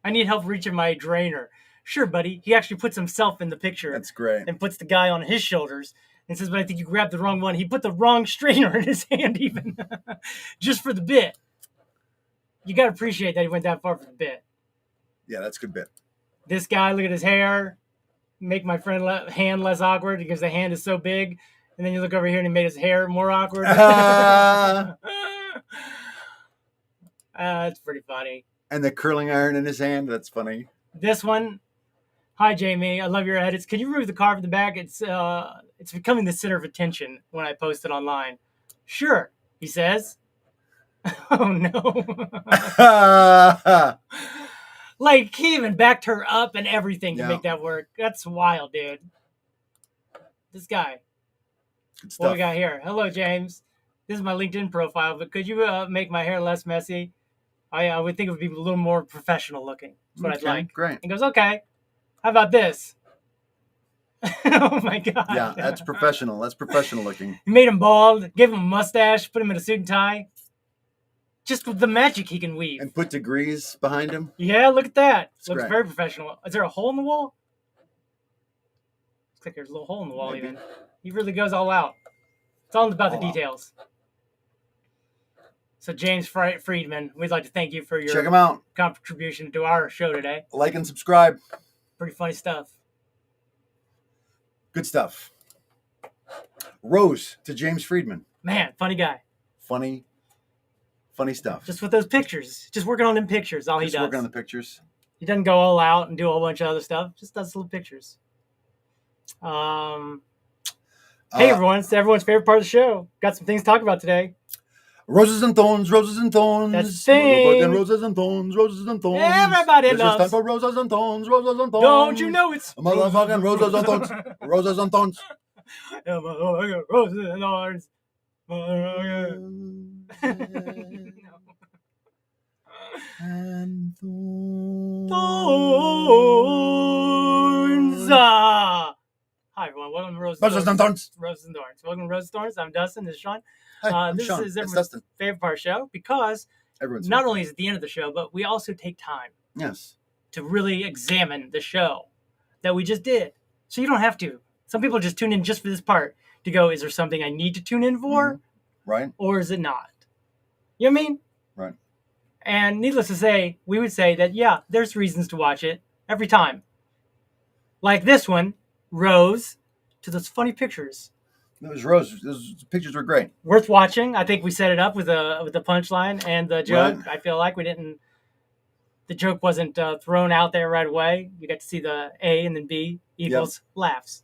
need help reaching my drainer. Sure, buddy. He actually puts himself in the picture. That's great. And puts the guy on his shoulders and says, but I think you grabbed the wrong one. He put the wrong strainer in his hand even. Just for the bit. You got to appreciate that he went that far for the bit. Yeah, that's a good bit. This guy, look at his hair. Make my friend hand less awkward because the hand is so big. And then you look over here and he made his hair more awkward. That's pretty funny. And the curling iron in his hand, that's funny. This one, hi Jamie, I love your edits. Can you remove the carve in the back? It's becoming the center of attention when I post it online. Sure, he says. Oh no. Like he even backed her up and everything to make that work. That's wild, dude. This guy. Good stuff. What we got here? Hello, James. This is my LinkedIn profile, but could you make my hair less messy? I would think it would be a little more professional looking. That's what I'd like. Great. He goes, okay. How about this? Oh my god. Yeah, that's professional. That's professional looking. He made him bald, gave him a mustache, put him in a suit and tie. Just with the magic he can weave. And put degrees behind him. Yeah, look at that. It's Looks great. very professional. Is there a hole in the wall? Looks like there's a little hole in the wall even. He really goes all out. It's all about the details. So James Friedman, we'd like to thank you for your Check him out. Contribution to our show today. Like and subscribe. Pretty funny stuff. Good stuff. Rose to James Friedman. Man, funny guy. Funny stuff. Just with those pictures. Just working on them pictures. All he does. Just working on the pictures. He doesn't go all out and do a whole bunch of other stuff. Just does little pictures. Hey everyone, it's everyone's favorite part of the show. Got some things to talk about today. Roses and thorns, roses and thorns. That's the thing. Roses and thorns, roses and thorns. Everybody loves. It's time for roses and thorns, roses and thorns. Don't you know it's motherfucking roses and thorns, roses and thorns. Roses and thorns. And thorns. Hi everyone, welcome to Roses and Thorns. Roses and Thorns. Welcome to Roses and Thorns. I'm Dustin. This is Sean. Hi, this Sean. is everyone's favorite part of the show because not only is it the end of the show, but we also take time to really examine the show that we just did. So you don't have to. Some people just tune in just for this part to go, is there something I need to tune in for? Mm-hmm. Right. Or is it not? You know what I mean? Right. And needless to say, we would say that, yeah, there's reasons to watch it every time. Like this one, Rose, to those funny pictures. It was Rose. Those pictures were great. Worth watching. I think we set it up with the punchline and the joke. Right. I feel like the joke wasn't thrown out there right away. You got to see the A and then B equals laughs.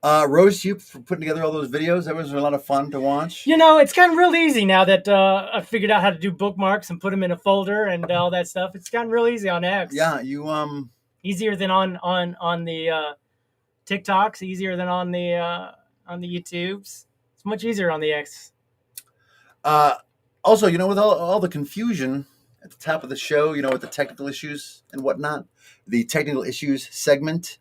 Rose, you for putting together all those videos. That was a lot of fun to watch. You know, it's gotten real easy now that I figured out how to do bookmarks and put them in a folder and all that stuff. It's gotten real easy on X. Yeah, you easier than on the TikToks, easier than on the YouTubes. It's much easier on the X. Also, you know, with all the confusion at the top of the show, you know, with the technical issues and whatnot, the technical issues segment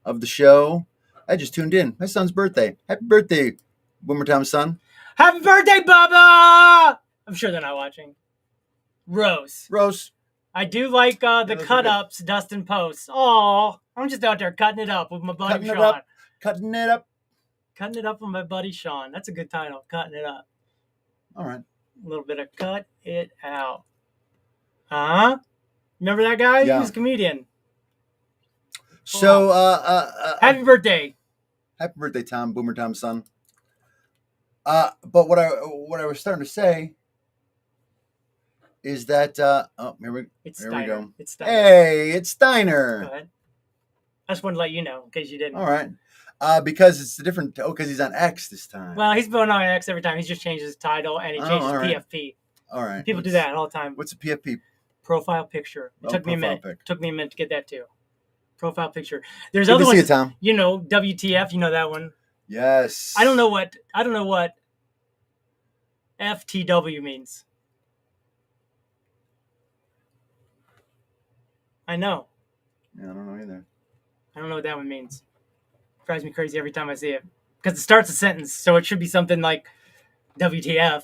of the show. I just tuned in. My son's birthday. Happy birthday, one more time, son. Happy birthday, Bubba! I'm sure they're not watching. Rose. I do like the cut-ups Dustin posts. Oh, I'm just out there cutting it up with my buddy Sean. Cutting it up. Cutting it up with my buddy Sean. That's a good title, Cutting It Up. All right. A little bit of cut it out. Remember that guy? Yeah. He was a comedian. So, happy birthday. Happy birthday, Tom, Boomer Tom's son. But what I was starting to say is that here we go. It's Steiner. Hey, it's Steiner. Go ahead. I just wanted to let you know in case you didn't. All right. Because it's a different. Oh, because he's on X this time. Well, he's been on X every time. He just changes his title and he changes PFP. All right. People do that all the time. What's a PFP? Profile picture. It took me a minute. Took me a minute to get that too. Profile picture. There's Good other to ones. see you, Tom. You know, WTF. You know that one. Yes. I don't know what FTW means. I know. Yeah, I don't know either. I don't know what that one means. Drives me crazy every time I see it. Because it starts a sentence, so it should be something like WTF.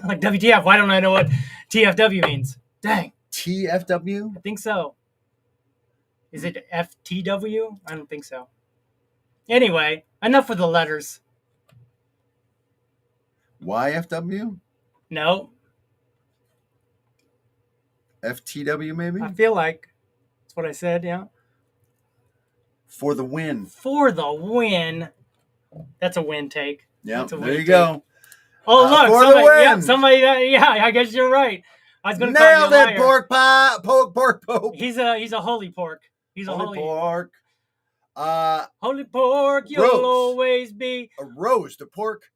Like WTF, why don't I know what TFW means? Dang. TFW? I think so. Is it FTW? I don't think so. Anyway, enough with the letters. YFW? No. FTW maybe? I feel like that's what I said, yeah. For the win. For the win. That's a win take. Yeah, there you go. Oh, look. For somebody, the win. Yeah, somebody, yeah, I guess you're right. I was going to nailed call you a it, liar. pork pie, pork pope. He's a holy pork. He's a holy pork. Holy pork, you'll roast. always be a roast, a pork.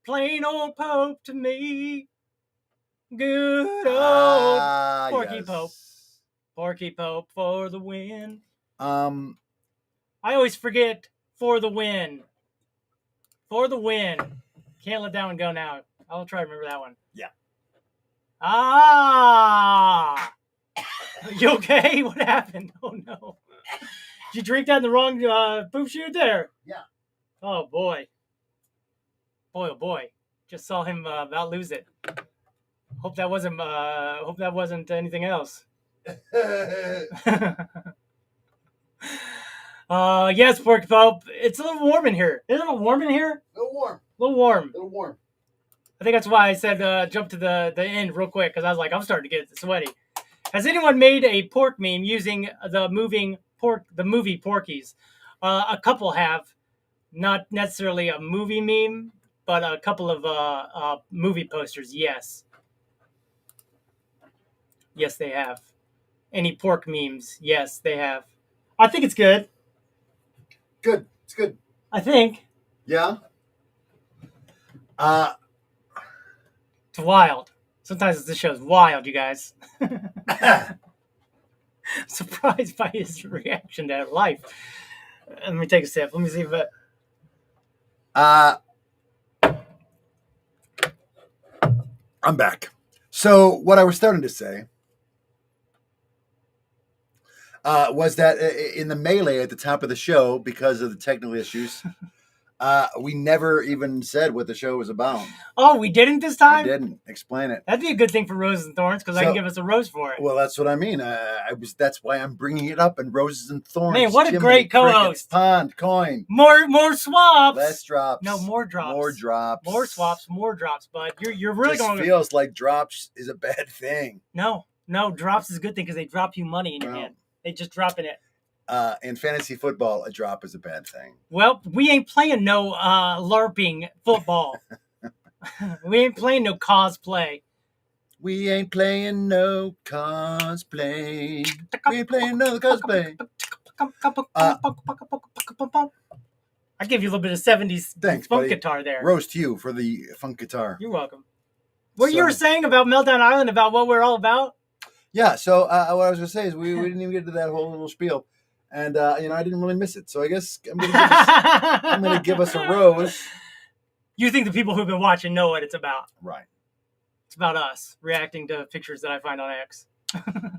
Plain old Pope to me. Good old Porky yes. Pope. Porky Pope for the win. I always forget for the win. For the win. Can't let that one go now. I'll try to remember that one. Yeah. You okay? What happened? Oh no. Did you drink that in the wrong poop chute there? Yeah. Oh boy. Boy, oh boy. Just saw him about lose it. Hope that wasn't anything else. Yes, Porky Pope. It's a little warm in here. Is it a little warm in here? A little warm. A little warm. A little warm. I think that's why I said jump to the end real quick, because I was like, I'm starting to get sweaty. Has anyone made a pork meme using the movie Porky's? A couple have. Not necessarily a movie meme, but a couple of movie posters, yes. Yes, they have. Any pork memes? Yes, they have. I think it's good. Good. It's good. I think. Yeah. It's wild. Sometimes this show's wild, you guys. Surprised by his reaction to life. Let me take a sip. Let me see if it... I'm back. So what I was starting to say was that in the melee at the top of the show, because of the technical issues, we never even said what the show was about. Oh, we didn't this time? We didn't explain it. That'd be a good thing for Roses and Thorns, because I can give us a rose for it. Well, that's what I mean. That's why I'm bringing it up in Roses and Thorns. Man, what a great co-host. Pond, coin. More swaps. Less drops. No, more drops. More drops. More swaps, more drops. But you're really Just going... feels like drops is a bad thing. No, drops is a good thing, because they drop you money in your hand. They just drop in it. In fantasy football, a drop is a bad thing. Well, we ain't playing no LARPing football. We ain't playing no cosplay. We ain't playing no cosplay. We ain't playing no cosplay. I give you a little bit of 70s Thanks, funk buddy. guitar there. Roast you for the funk guitar. You're welcome. What you were saying about Meltdown Island, about what we're all about? Yeah, so what I was going to say is we didn't even get to that whole little spiel. And, I didn't really miss it. So I guess I'm going to give us a rose. You think the people who've been watching know what it's about. Right. It's about us reacting to pictures that I find on X.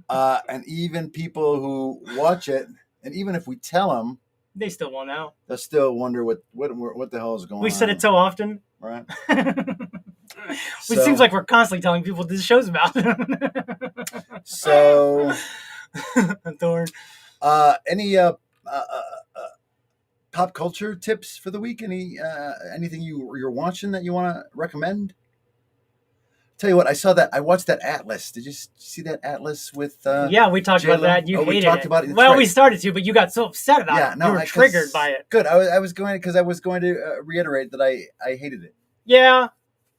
And even people who watch it, and even if we tell them, they still won't know. They'll still wonder what the hell is going on. We said it so often. Right. It seems like we're constantly telling people what this show's about. So, Thorn. Any pop culture tips for the week? Anything you're watching that you want to recommend? Tell you what, I watched that Atlas. Did you see that Atlas with? Yeah, we talked about that. You hated we talked it. about it. Well, right. we started to, but you got so upset about it. No, you were triggered by it. Good. I was going to reiterate that I hated it. Yeah,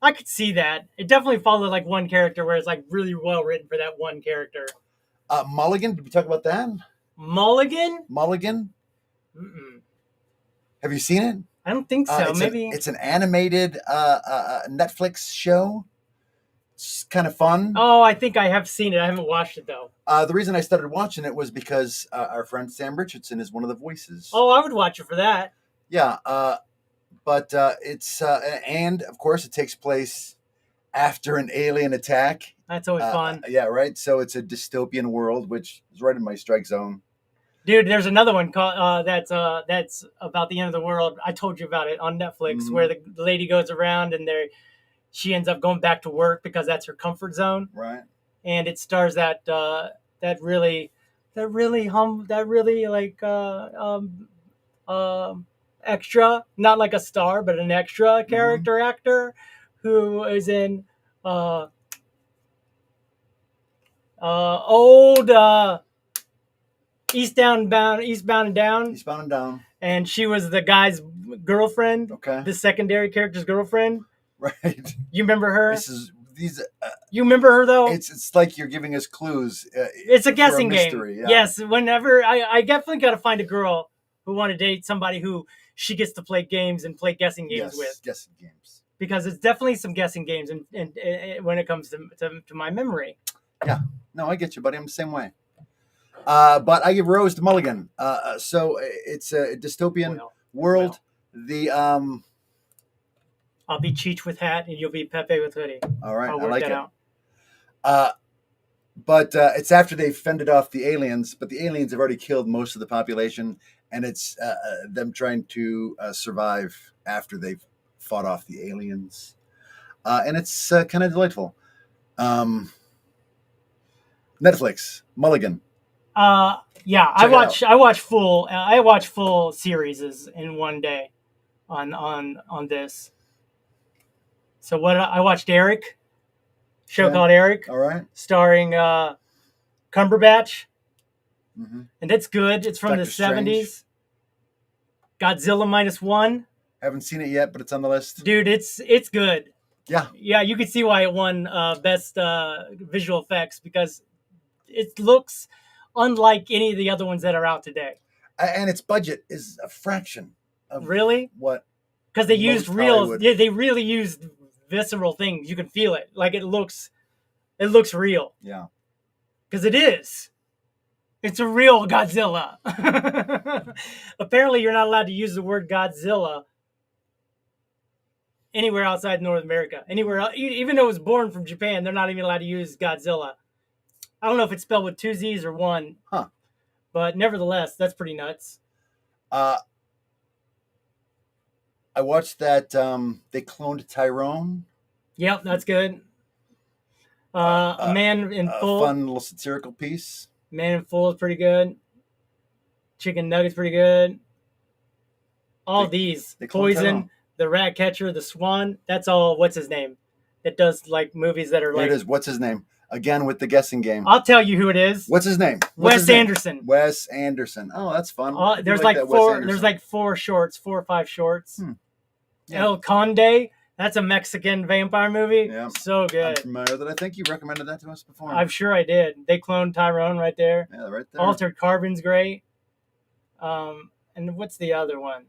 I could see that. It definitely followed like one character, where it's like really well written for that one character. Mulligan. Did we talk about that? Mulligan. Mm-mm. Have you seen it? I don't think so. Maybe it's an animated Netflix show. It's kind of fun. Oh, I think I have seen it. I haven't watched it though. The reason I started watching it was because our friend Sam Richardson is one of the voices. Oh, I would watch it for that. Yeah, but it's and of course it takes place after an alien attack. That's always fun. Yeah, right. So it's a dystopian world, which is right in my strike zone. Dude, there's another one called that's about the end of the world. I told you about it on Netflix, where the lady goes around and she ends up going back to work because that's her comfort zone. Right. And it stars that really like extra, not like a star, but an extra character actor who is in old Eastbound and Down. And she was the guy's girlfriend. Okay. The secondary character's girlfriend. Right. You remember her? These. You remember her though? It's like you're giving us clues. It's a guessing game. Yeah. Yes. Whenever I definitely got to find a girl who want to date somebody who she gets to play games and play guessing games with. Guessing games. Because it's definitely some guessing games, and when it comes to my memory. Yeah. No, I get you, buddy. I'm the same way. But I give Rose to Mulligan. So it's a dystopian world. The I'll be Cheewifhat and you'll be Pepe with Hoodie. All right, I'll I like it. Out. But it's after they've fended off the aliens, but the aliens have already killed most of the population, and it's them trying to survive after they've fought off the aliens. And it's kind of delightful. Netflix, Mulligan. Yeah, I watch full series in one day on this. So I watched Eric, show called Eric. All right. Starring Cumberbatch. Mm-hmm. And that's good. It's from Dr. the 70s. Godzilla -1. Haven't seen it yet, but it's on the list. Dude, it's good. Yeah. Yeah, you could see why it won best visual effects, because it looks unlike any of the other ones that are out today. And its budget is a fraction of really what? Because they used Hollywood. they really used visceral things. You can feel it. Like it looks real. Yeah. Because it is. It's a real Godzilla. Apparently, you're not allowed to use the word Godzilla anywhere outside North America. Anywhere else, even though it was born from Japan, they're not even allowed to use Godzilla. I don't know if it's spelled with 2 Z's or 1. Huh. But nevertheless, that's pretty nuts. I watched that they cloned Tyrone. Yep, that's good. A Man in Full. A fun little satirical piece. Man in Full is pretty good. Chicken Nugget's pretty good. All these. Poison, Tyrone. The Rat Catcher, The Swan. That's all, what's his name? That does like movies that are There like... it is. What's his name? Again with the guessing game. I'll tell you who it is. What's his name? Wes Anderson. Wes Anderson. Oh, that's fun. There's like 4 shorts, 4 or 5 shorts. Yeah. El Conde. That's a Mexican vampire movie. Yeah. So good. I'm familiar with it. I think you recommended that to us before. I'm sure I did. They cloned Tyrone right there. Yeah, right there. Altered Carbon's great. And what's the other one?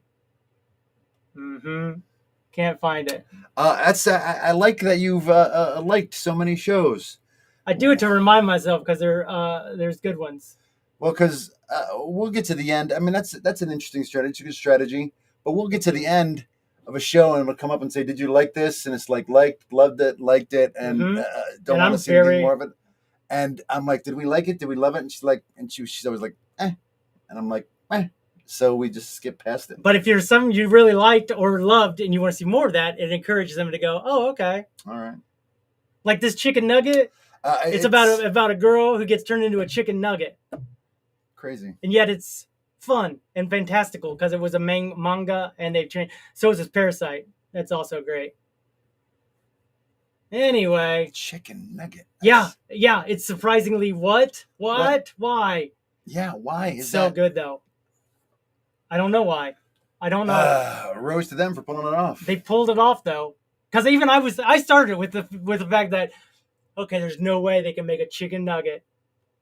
Can't find it. I like that you've liked so many shows. I do it to remind myself because there's good ones. Well, because we'll get to the end. I mean, that's an interesting strategy. It's a good strategy. But we'll get to the end of a show and it'll come up and say, "Did you like this?" And it's like, loved it, liked it, and don't want to see any more of it. And I'm like, "Did we like it? Did we love it?" And she's like, she's always like, "Eh," and I'm like, "Eh." So we just skip past it. But if you're something you really liked or loved and you want to see more of that, it encourages them to go, "Oh, okay." All right. Like this chicken nugget. It's about a girl who gets turned into a chicken nugget. Crazy. And yet it's fun and fantastical because it was a manga and they've changed. So is this Parasite. That's also great. Anyway. Chicken nugget. Yeah. It's surprisingly what? Why? Yeah, why is so that? Good though? I don't know why. I don't know. Rose to them for pulling it off. They pulled it off though, because even I started with the fact that okay, there's no way they can make a chicken nugget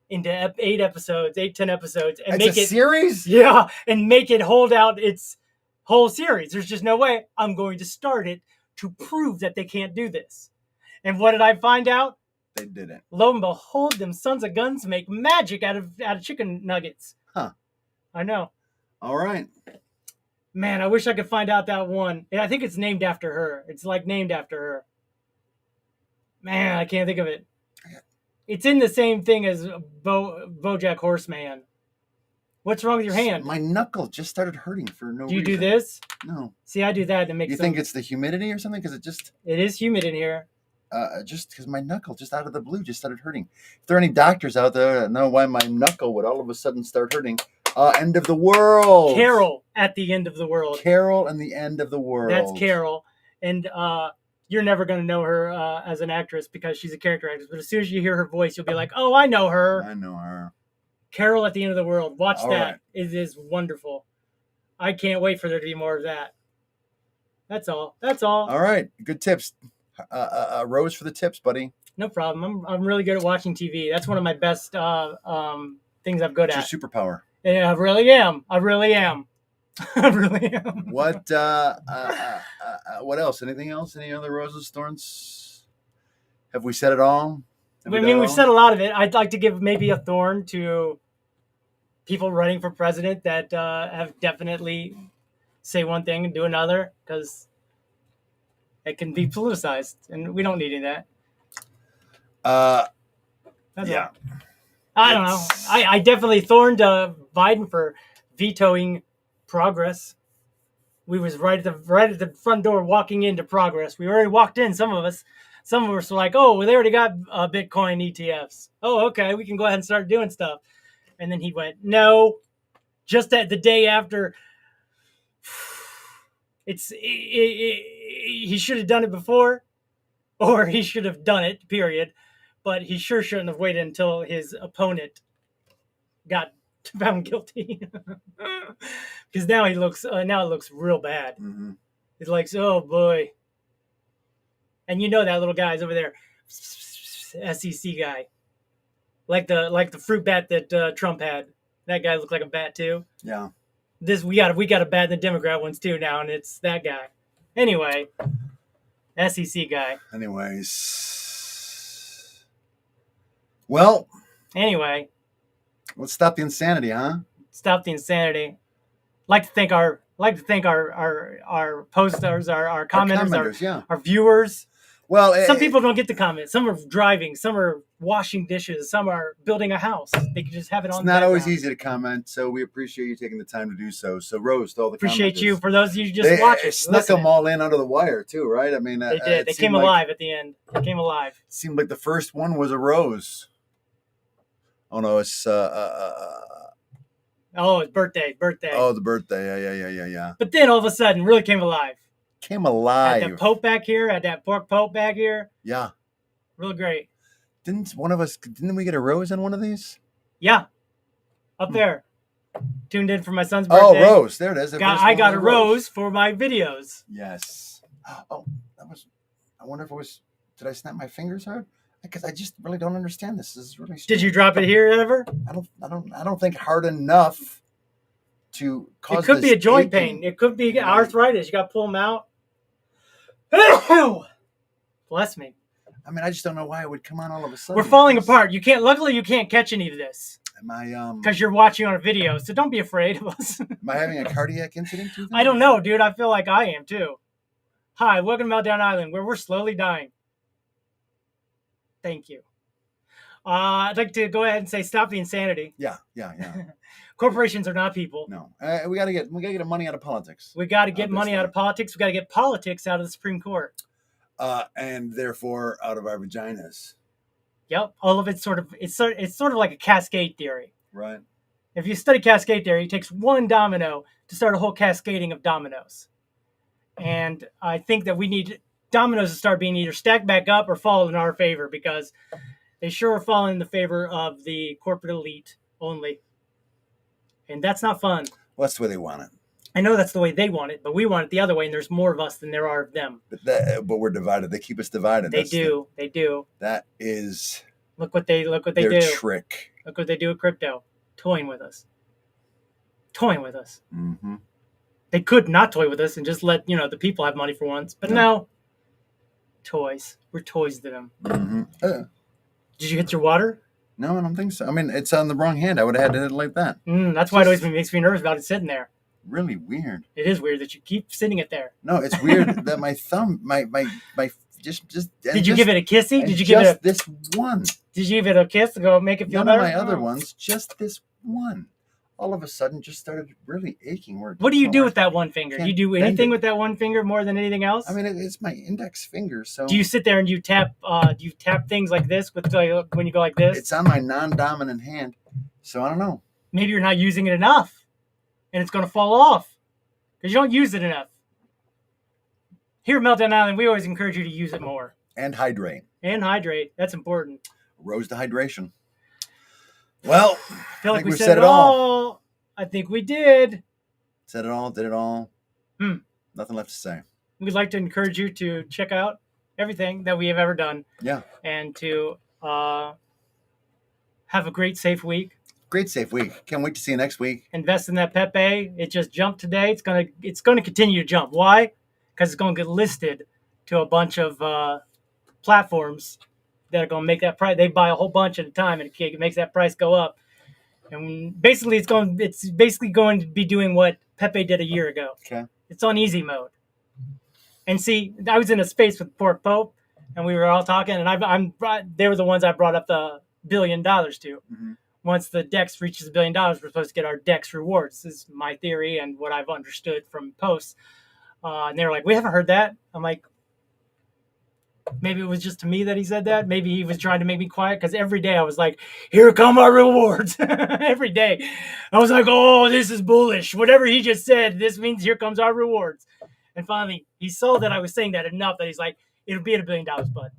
into 10 episodes, and make it a series. Yeah, and make it hold out its whole series. There's just no way. I'm going to start it to prove that they can't do this. And what did I find out? They didn't. Lo and behold, them sons of guns make magic out of chicken nuggets. Huh. I know. All right. Man, I wish I could find out that one. And I think it's named after her. It's like named after her. Man, I can't think of it. It's in the same thing as BoJack Horseman. What's wrong with your hand? My knuckle just started hurting for no reason. Do you do this? No. See, I do that to make. You think it's the humidity or something? Because it is humid in here. Just because my knuckle just out of the blue just started hurting. If there are any doctors out there that know why my knuckle would all of a sudden start hurting, end of the world. Carol at the end of the world. Carol and the end of the world. That's Carol, and you're never going to know her as an actress because she's a character actress. But as soon as you hear her voice, you'll be like, "Oh, I know her." I know her. Carol at the end of the world. Watch all that. Right. It is wonderful. I can't wait for there to be more of that. That's all. All right. Good tips. Rose for the tips, buddy. No problem. I'm really good at watching TV. That's one of my best things I'm good at. It's your superpower. Yeah, I really am. I really am. What else? Anything else? Any other roses, thorns? Have we said it all? We've said a lot of it. I'd like to give maybe a thorn to people running for president that have definitely say one thing and do another, because it can be politicized, and we don't need any of that. Yeah. I don't know. I definitely thorned Biden for vetoing progress. We was right at the front door walking into progress. We already walked in. Some of us were like, "Oh, well, they already got Bitcoin ETFs. Oh, okay, we can go ahead and start doing stuff." And then he went, "No." Just at the day after, he should have done it before, or he should have done it. Period. But he sure shouldn't have waited until his opponent got found guilty, because now it looks real bad. Mm-hmm. It's like, oh boy. And you know that little guy's over there, SEC guy, like the fruit bat that Trump had. That guy looked like a bat too. Yeah. We got a bat in the Democrat ones too now, and it's that guy. Anyway, SEC guy. Anyways. Well. Anyway. Let's stop the insanity, huh? Stop the insanity. Like to thank our posters, our commenters, our viewers. Well, some people don't get to comment. Some are driving. Some are washing dishes. Some are building a house. They can just have it on. It's not always easy to comment, so we appreciate you taking the time to do so. So, Rose, to all the appreciate you for those of you just watching. Snuck them all in under the wire too, right? I mean, they did. They came alive at the end. They came alive. It seemed like the first one was a Rose. Oh no, it's oh, it's birthday. Oh, the birthday. Yeah. But then all of a sudden, really came alive. Came alive. At that Pope back here, at that pork Pope back here. Yeah. Real great. Didn't we get a rose on one of these? Yeah. Up there. Tuned in for my son's birthday. Oh, Rose. There it is. I got a rose for my videos. Yes. Oh, I wonder if it was, did I snap my fingers hard? Because I just really don't understand this. This is really strange. Did you drop it here ever? I don't think hard enough to cause. It could be a joint pain. It could be arthritis. You got to pull them out. Bless me. I mean, I just don't know why it would come on all of a sudden. We're falling apart. Luckily you can't catch any of this. Am I because you're watching on a video, so don't be afraid of us. Am I having a cardiac incident? I don't know, dude. I feel like I am too. Hi, welcome to Meltdown Island, where we're slowly dying. Thank you. I'd like to go ahead and say stop the insanity. Yeah. Corporations are not people. No, we gotta get money out of politics. We got to get money out of politics. We got to get politics out of the Supreme Court. And therefore out of our vaginas. Yep, all of it's sort of like a cascade theory. Right. If you study cascade theory, it takes one domino to start a whole cascading of dominoes. And I think that we need dominoes will start being either stacked back up or fall in our favor, because they sure are falling in the favor of the corporate elite only. And that's not fun. Well, that's the way they want it. I know that's the way they want it, but we want it the other way, and there's more of us than there are of them. But we're divided. They keep us divided. They do. That is. Look what they do. Their trick. Look what they do with crypto, toying with us. Mm-hmm. They could not toy with us and just let the people have money for once, but no. Toys. We're toys to them. Mm-hmm. Did you hit your water? No, I don't think so. I mean, it's on the wrong hand. I would have had to hit it like that. That's why it always makes me nervous about it sitting there. Really weird. It is weird that you keep sitting it there. No, it's weird that my thumb, my just. Did you give it a kissy? Did you give it this one? Did you give it a kiss to go make it feel None better? of my other ones, just this one. All of a sudden, just started really aching. What do you do with that one finger? Do you do anything with that one finger more than anything else? I mean, it's my index finger. So do you sit there and you tap? Do you tap things like this with when you go like this? It's on my non-dominant hand, so I don't know. Maybe you're not using it enough, and it's going to fall off because you don't use it enough. Here at Meltdown Island, we always encourage you to use it more and hydrate. That's important. Rose to hydration. Well, I feel like we said it all. I think we did. Said it all, did it all. Nothing left to say. We'd like to encourage you to check out everything that we have ever done. Yeah. And to have a great, safe week. Great, safe week. Can't wait to see you next week. Invest in that PEPE. It just jumped today. It's gonna continue to jump. Why? Because it's going to get listed to a bunch of platforms that are going to make that price. They buy a whole bunch at a time, and it makes that price go up. And basically, it's basically going to be doing what PEPE did a year ago. Okay. It's on easy mode. And see, I was in a space with Pork Pope, and we were all talking, and they were the ones I brought up the $1 billion to. Mm-hmm. Once the DEX reaches $1 billion, we're supposed to get our DEX rewards. This is my theory and what I've understood from posts. And they were like, we haven't heard that. I'm like, maybe it was just to me that he said that. Maybe he was trying to make me quiet, because every day I was like, here come our rewards. Every day. I was like, oh, this is bullish. Whatever he just said, this means here comes our rewards. And finally, he saw that I was saying that enough that he's like, it'll be at $1 billion, bud.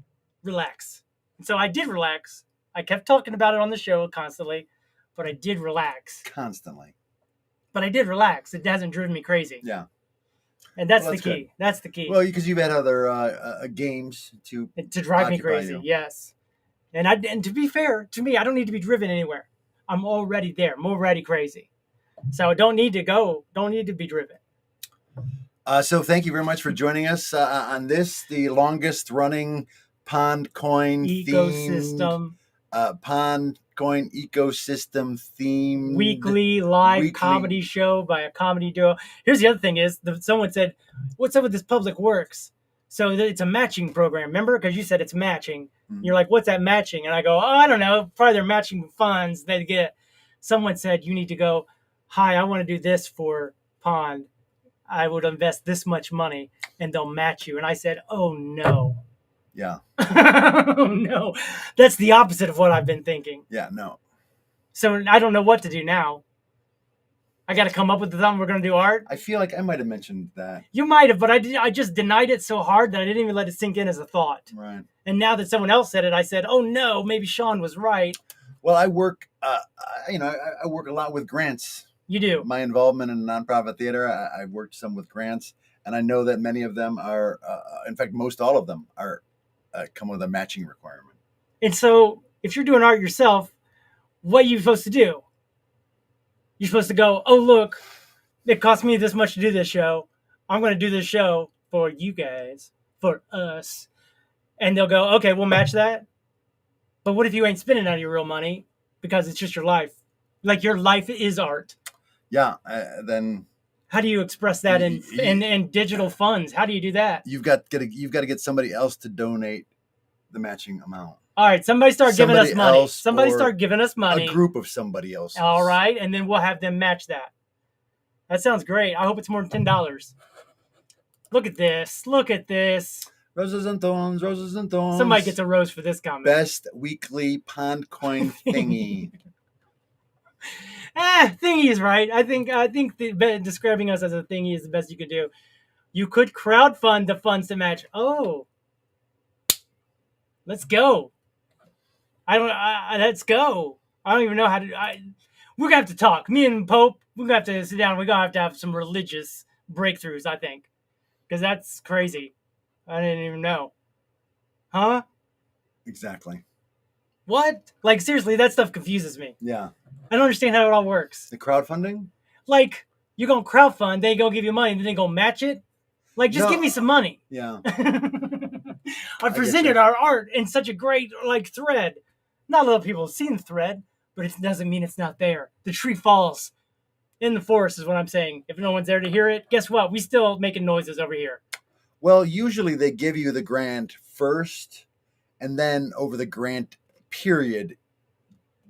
Relax. And so I did relax. I kept talking about it on the show constantly, but I did relax. Constantly. But I did relax. It hasn't driven me crazy. Yeah. And that's the key. Good. That's the key. Well, because you've had other games to drive me crazy. You. Yes. And to be fair to me, I don't need to be driven anywhere. I'm already there. I'm already crazy. So I don't need to go. Don't need to be driven. So thank you very much for joining us on the longest running Pond Coin ecosystem. Pond Coin ecosystem themed weekly live comedy show by a comedy duo. Here's the other thing is, someone said, what's up with this Public Works? So it's a matching program, remember? Because you said it's matching. Mm-hmm. You're like, what's that matching? And I go, I don't know. Probably they're matching funds they get. Someone said, you need to go, hi, I want to do this for Pond. I would invest this much money and they'll match you. And I said, oh no. Yeah. Oh no. That's the opposite of what I've been thinking. Yeah, no. So I don't know what to do now. I got to come up with the time we're going to do art. I feel like I might have mentioned that. You might have, but I just denied it so hard that I didn't even let it sink in as a thought. Right. And now that someone else said it, I said, oh no, maybe Sean was right. Well, I work, I work a lot with grants. You do. My involvement in nonprofit theater, I've worked some with grants, and I know that many of them are, in fact, most all of them are come with a matching requirement. And so if you're doing art yourself, what are you supposed to do? You're supposed to go, oh, look, it cost me this much to do this show. I'm going to do this show for you guys, for us. And they'll go, okay, we'll match that. But what if you ain't spending out of your real money because it's just your life? Like your life is art. Yeah, then... How do you express that in digital funds? How do you do that? You've got to get somebody else to donate the matching amount. All right, somebody start giving us money. Somebody start giving us money. A group of somebody else. All right, and then we'll have them match that. That sounds great. I hope it's more than $10. Look at this. Look at this. Roses and thorns, roses and thorns. Somebody gets a rose for this comment. Best weekly Pond Coin thingy. Thingy is right. I think describing us as a thingy is the best you could do. You could crowdfund the funds to match. Oh, let's go. Let's go. I don't even know how to. We're gonna have to talk. Me and Pope. We're gonna have to sit down. We're gonna have some religious breakthroughs. I think, because that's crazy. I didn't even know. Huh? Exactly. What? Like, seriously, that stuff confuses me. Yeah. I don't understand how it all works. The crowdfunding? Like, you're going to crowdfund, they go give you money, and then they go match it? Like, just give me some money. Yeah. I presented our art in such a great, like, thread. Not a lot of people have seen the thread, but it doesn't mean it's not there. The tree falls in the forest is what I'm saying. If no one's there to hear it, guess what? We still making noises over here. Well, usually they give you the grant first, and then over the grant period,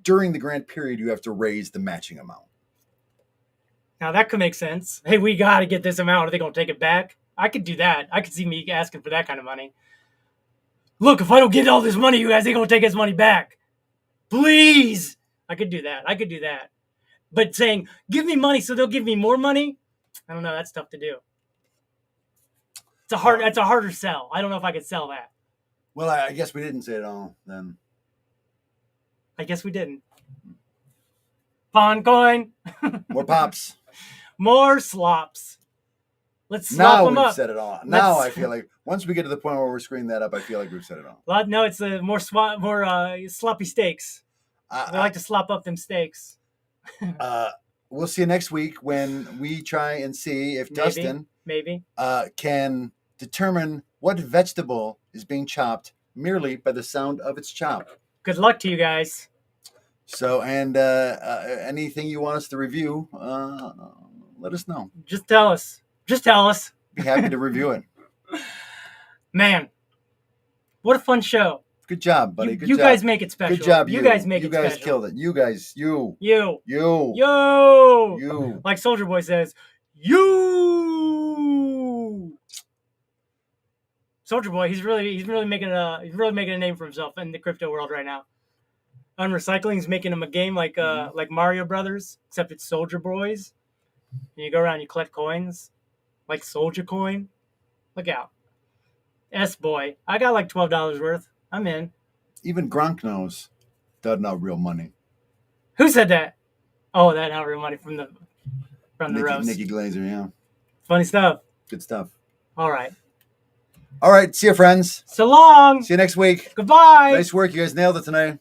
during the grant period, you have to raise the matching amount. Now that could make sense. Hey, we got to get this amount. Are they going to take it back? I could do that. I could see me asking for that kind of money. Look, if I don't get all this money, you guys ain't going to take his money back. Please. I could do that. But saying, give me money so they'll give me more money, I don't know. That's tough to do. That's a harder sell. I don't know if I could sell that. Well, I guess we didn't say it all then. I guess we didn't. Pawn coin. More pops. More slops. Let's slop them up. Now we've said it all. Now I feel like once we get to the point where we're screwing that up, I feel like we've said it all. Well, no, it's more sloppy steaks. I like to slop up them steaks. We'll see you next week when we try and see if DUSTiN can determine what vegetable is being chopped merely by the sound of its chop. Good luck to you guys. So, and anything you want us to review, let us know. Just tell us. Be happy to review it. Man, what a fun show. Good job, buddy. Good job. You guys make it special. Good job. You guys make it special. You guys killed it. You guys. You. Like Soldier Boy says, you. Soldier Boy, he's really making a name for himself in the crypto world right now. Unrecycling's making him a game like Mario Brothers, except it's Soldier Boys. And you go around, you collect coins, like Soldier Coin. Look out, sboy. I got like $12 worth. I'm in. Even Gronk knows that's not real money. Who said that? Oh, that not real money from the roast. Nikki Glazer, yeah. Funny stuff. Good stuff. All right. See you, friends. So long. See you next week. Goodbye. Nice work. You guys nailed it tonight.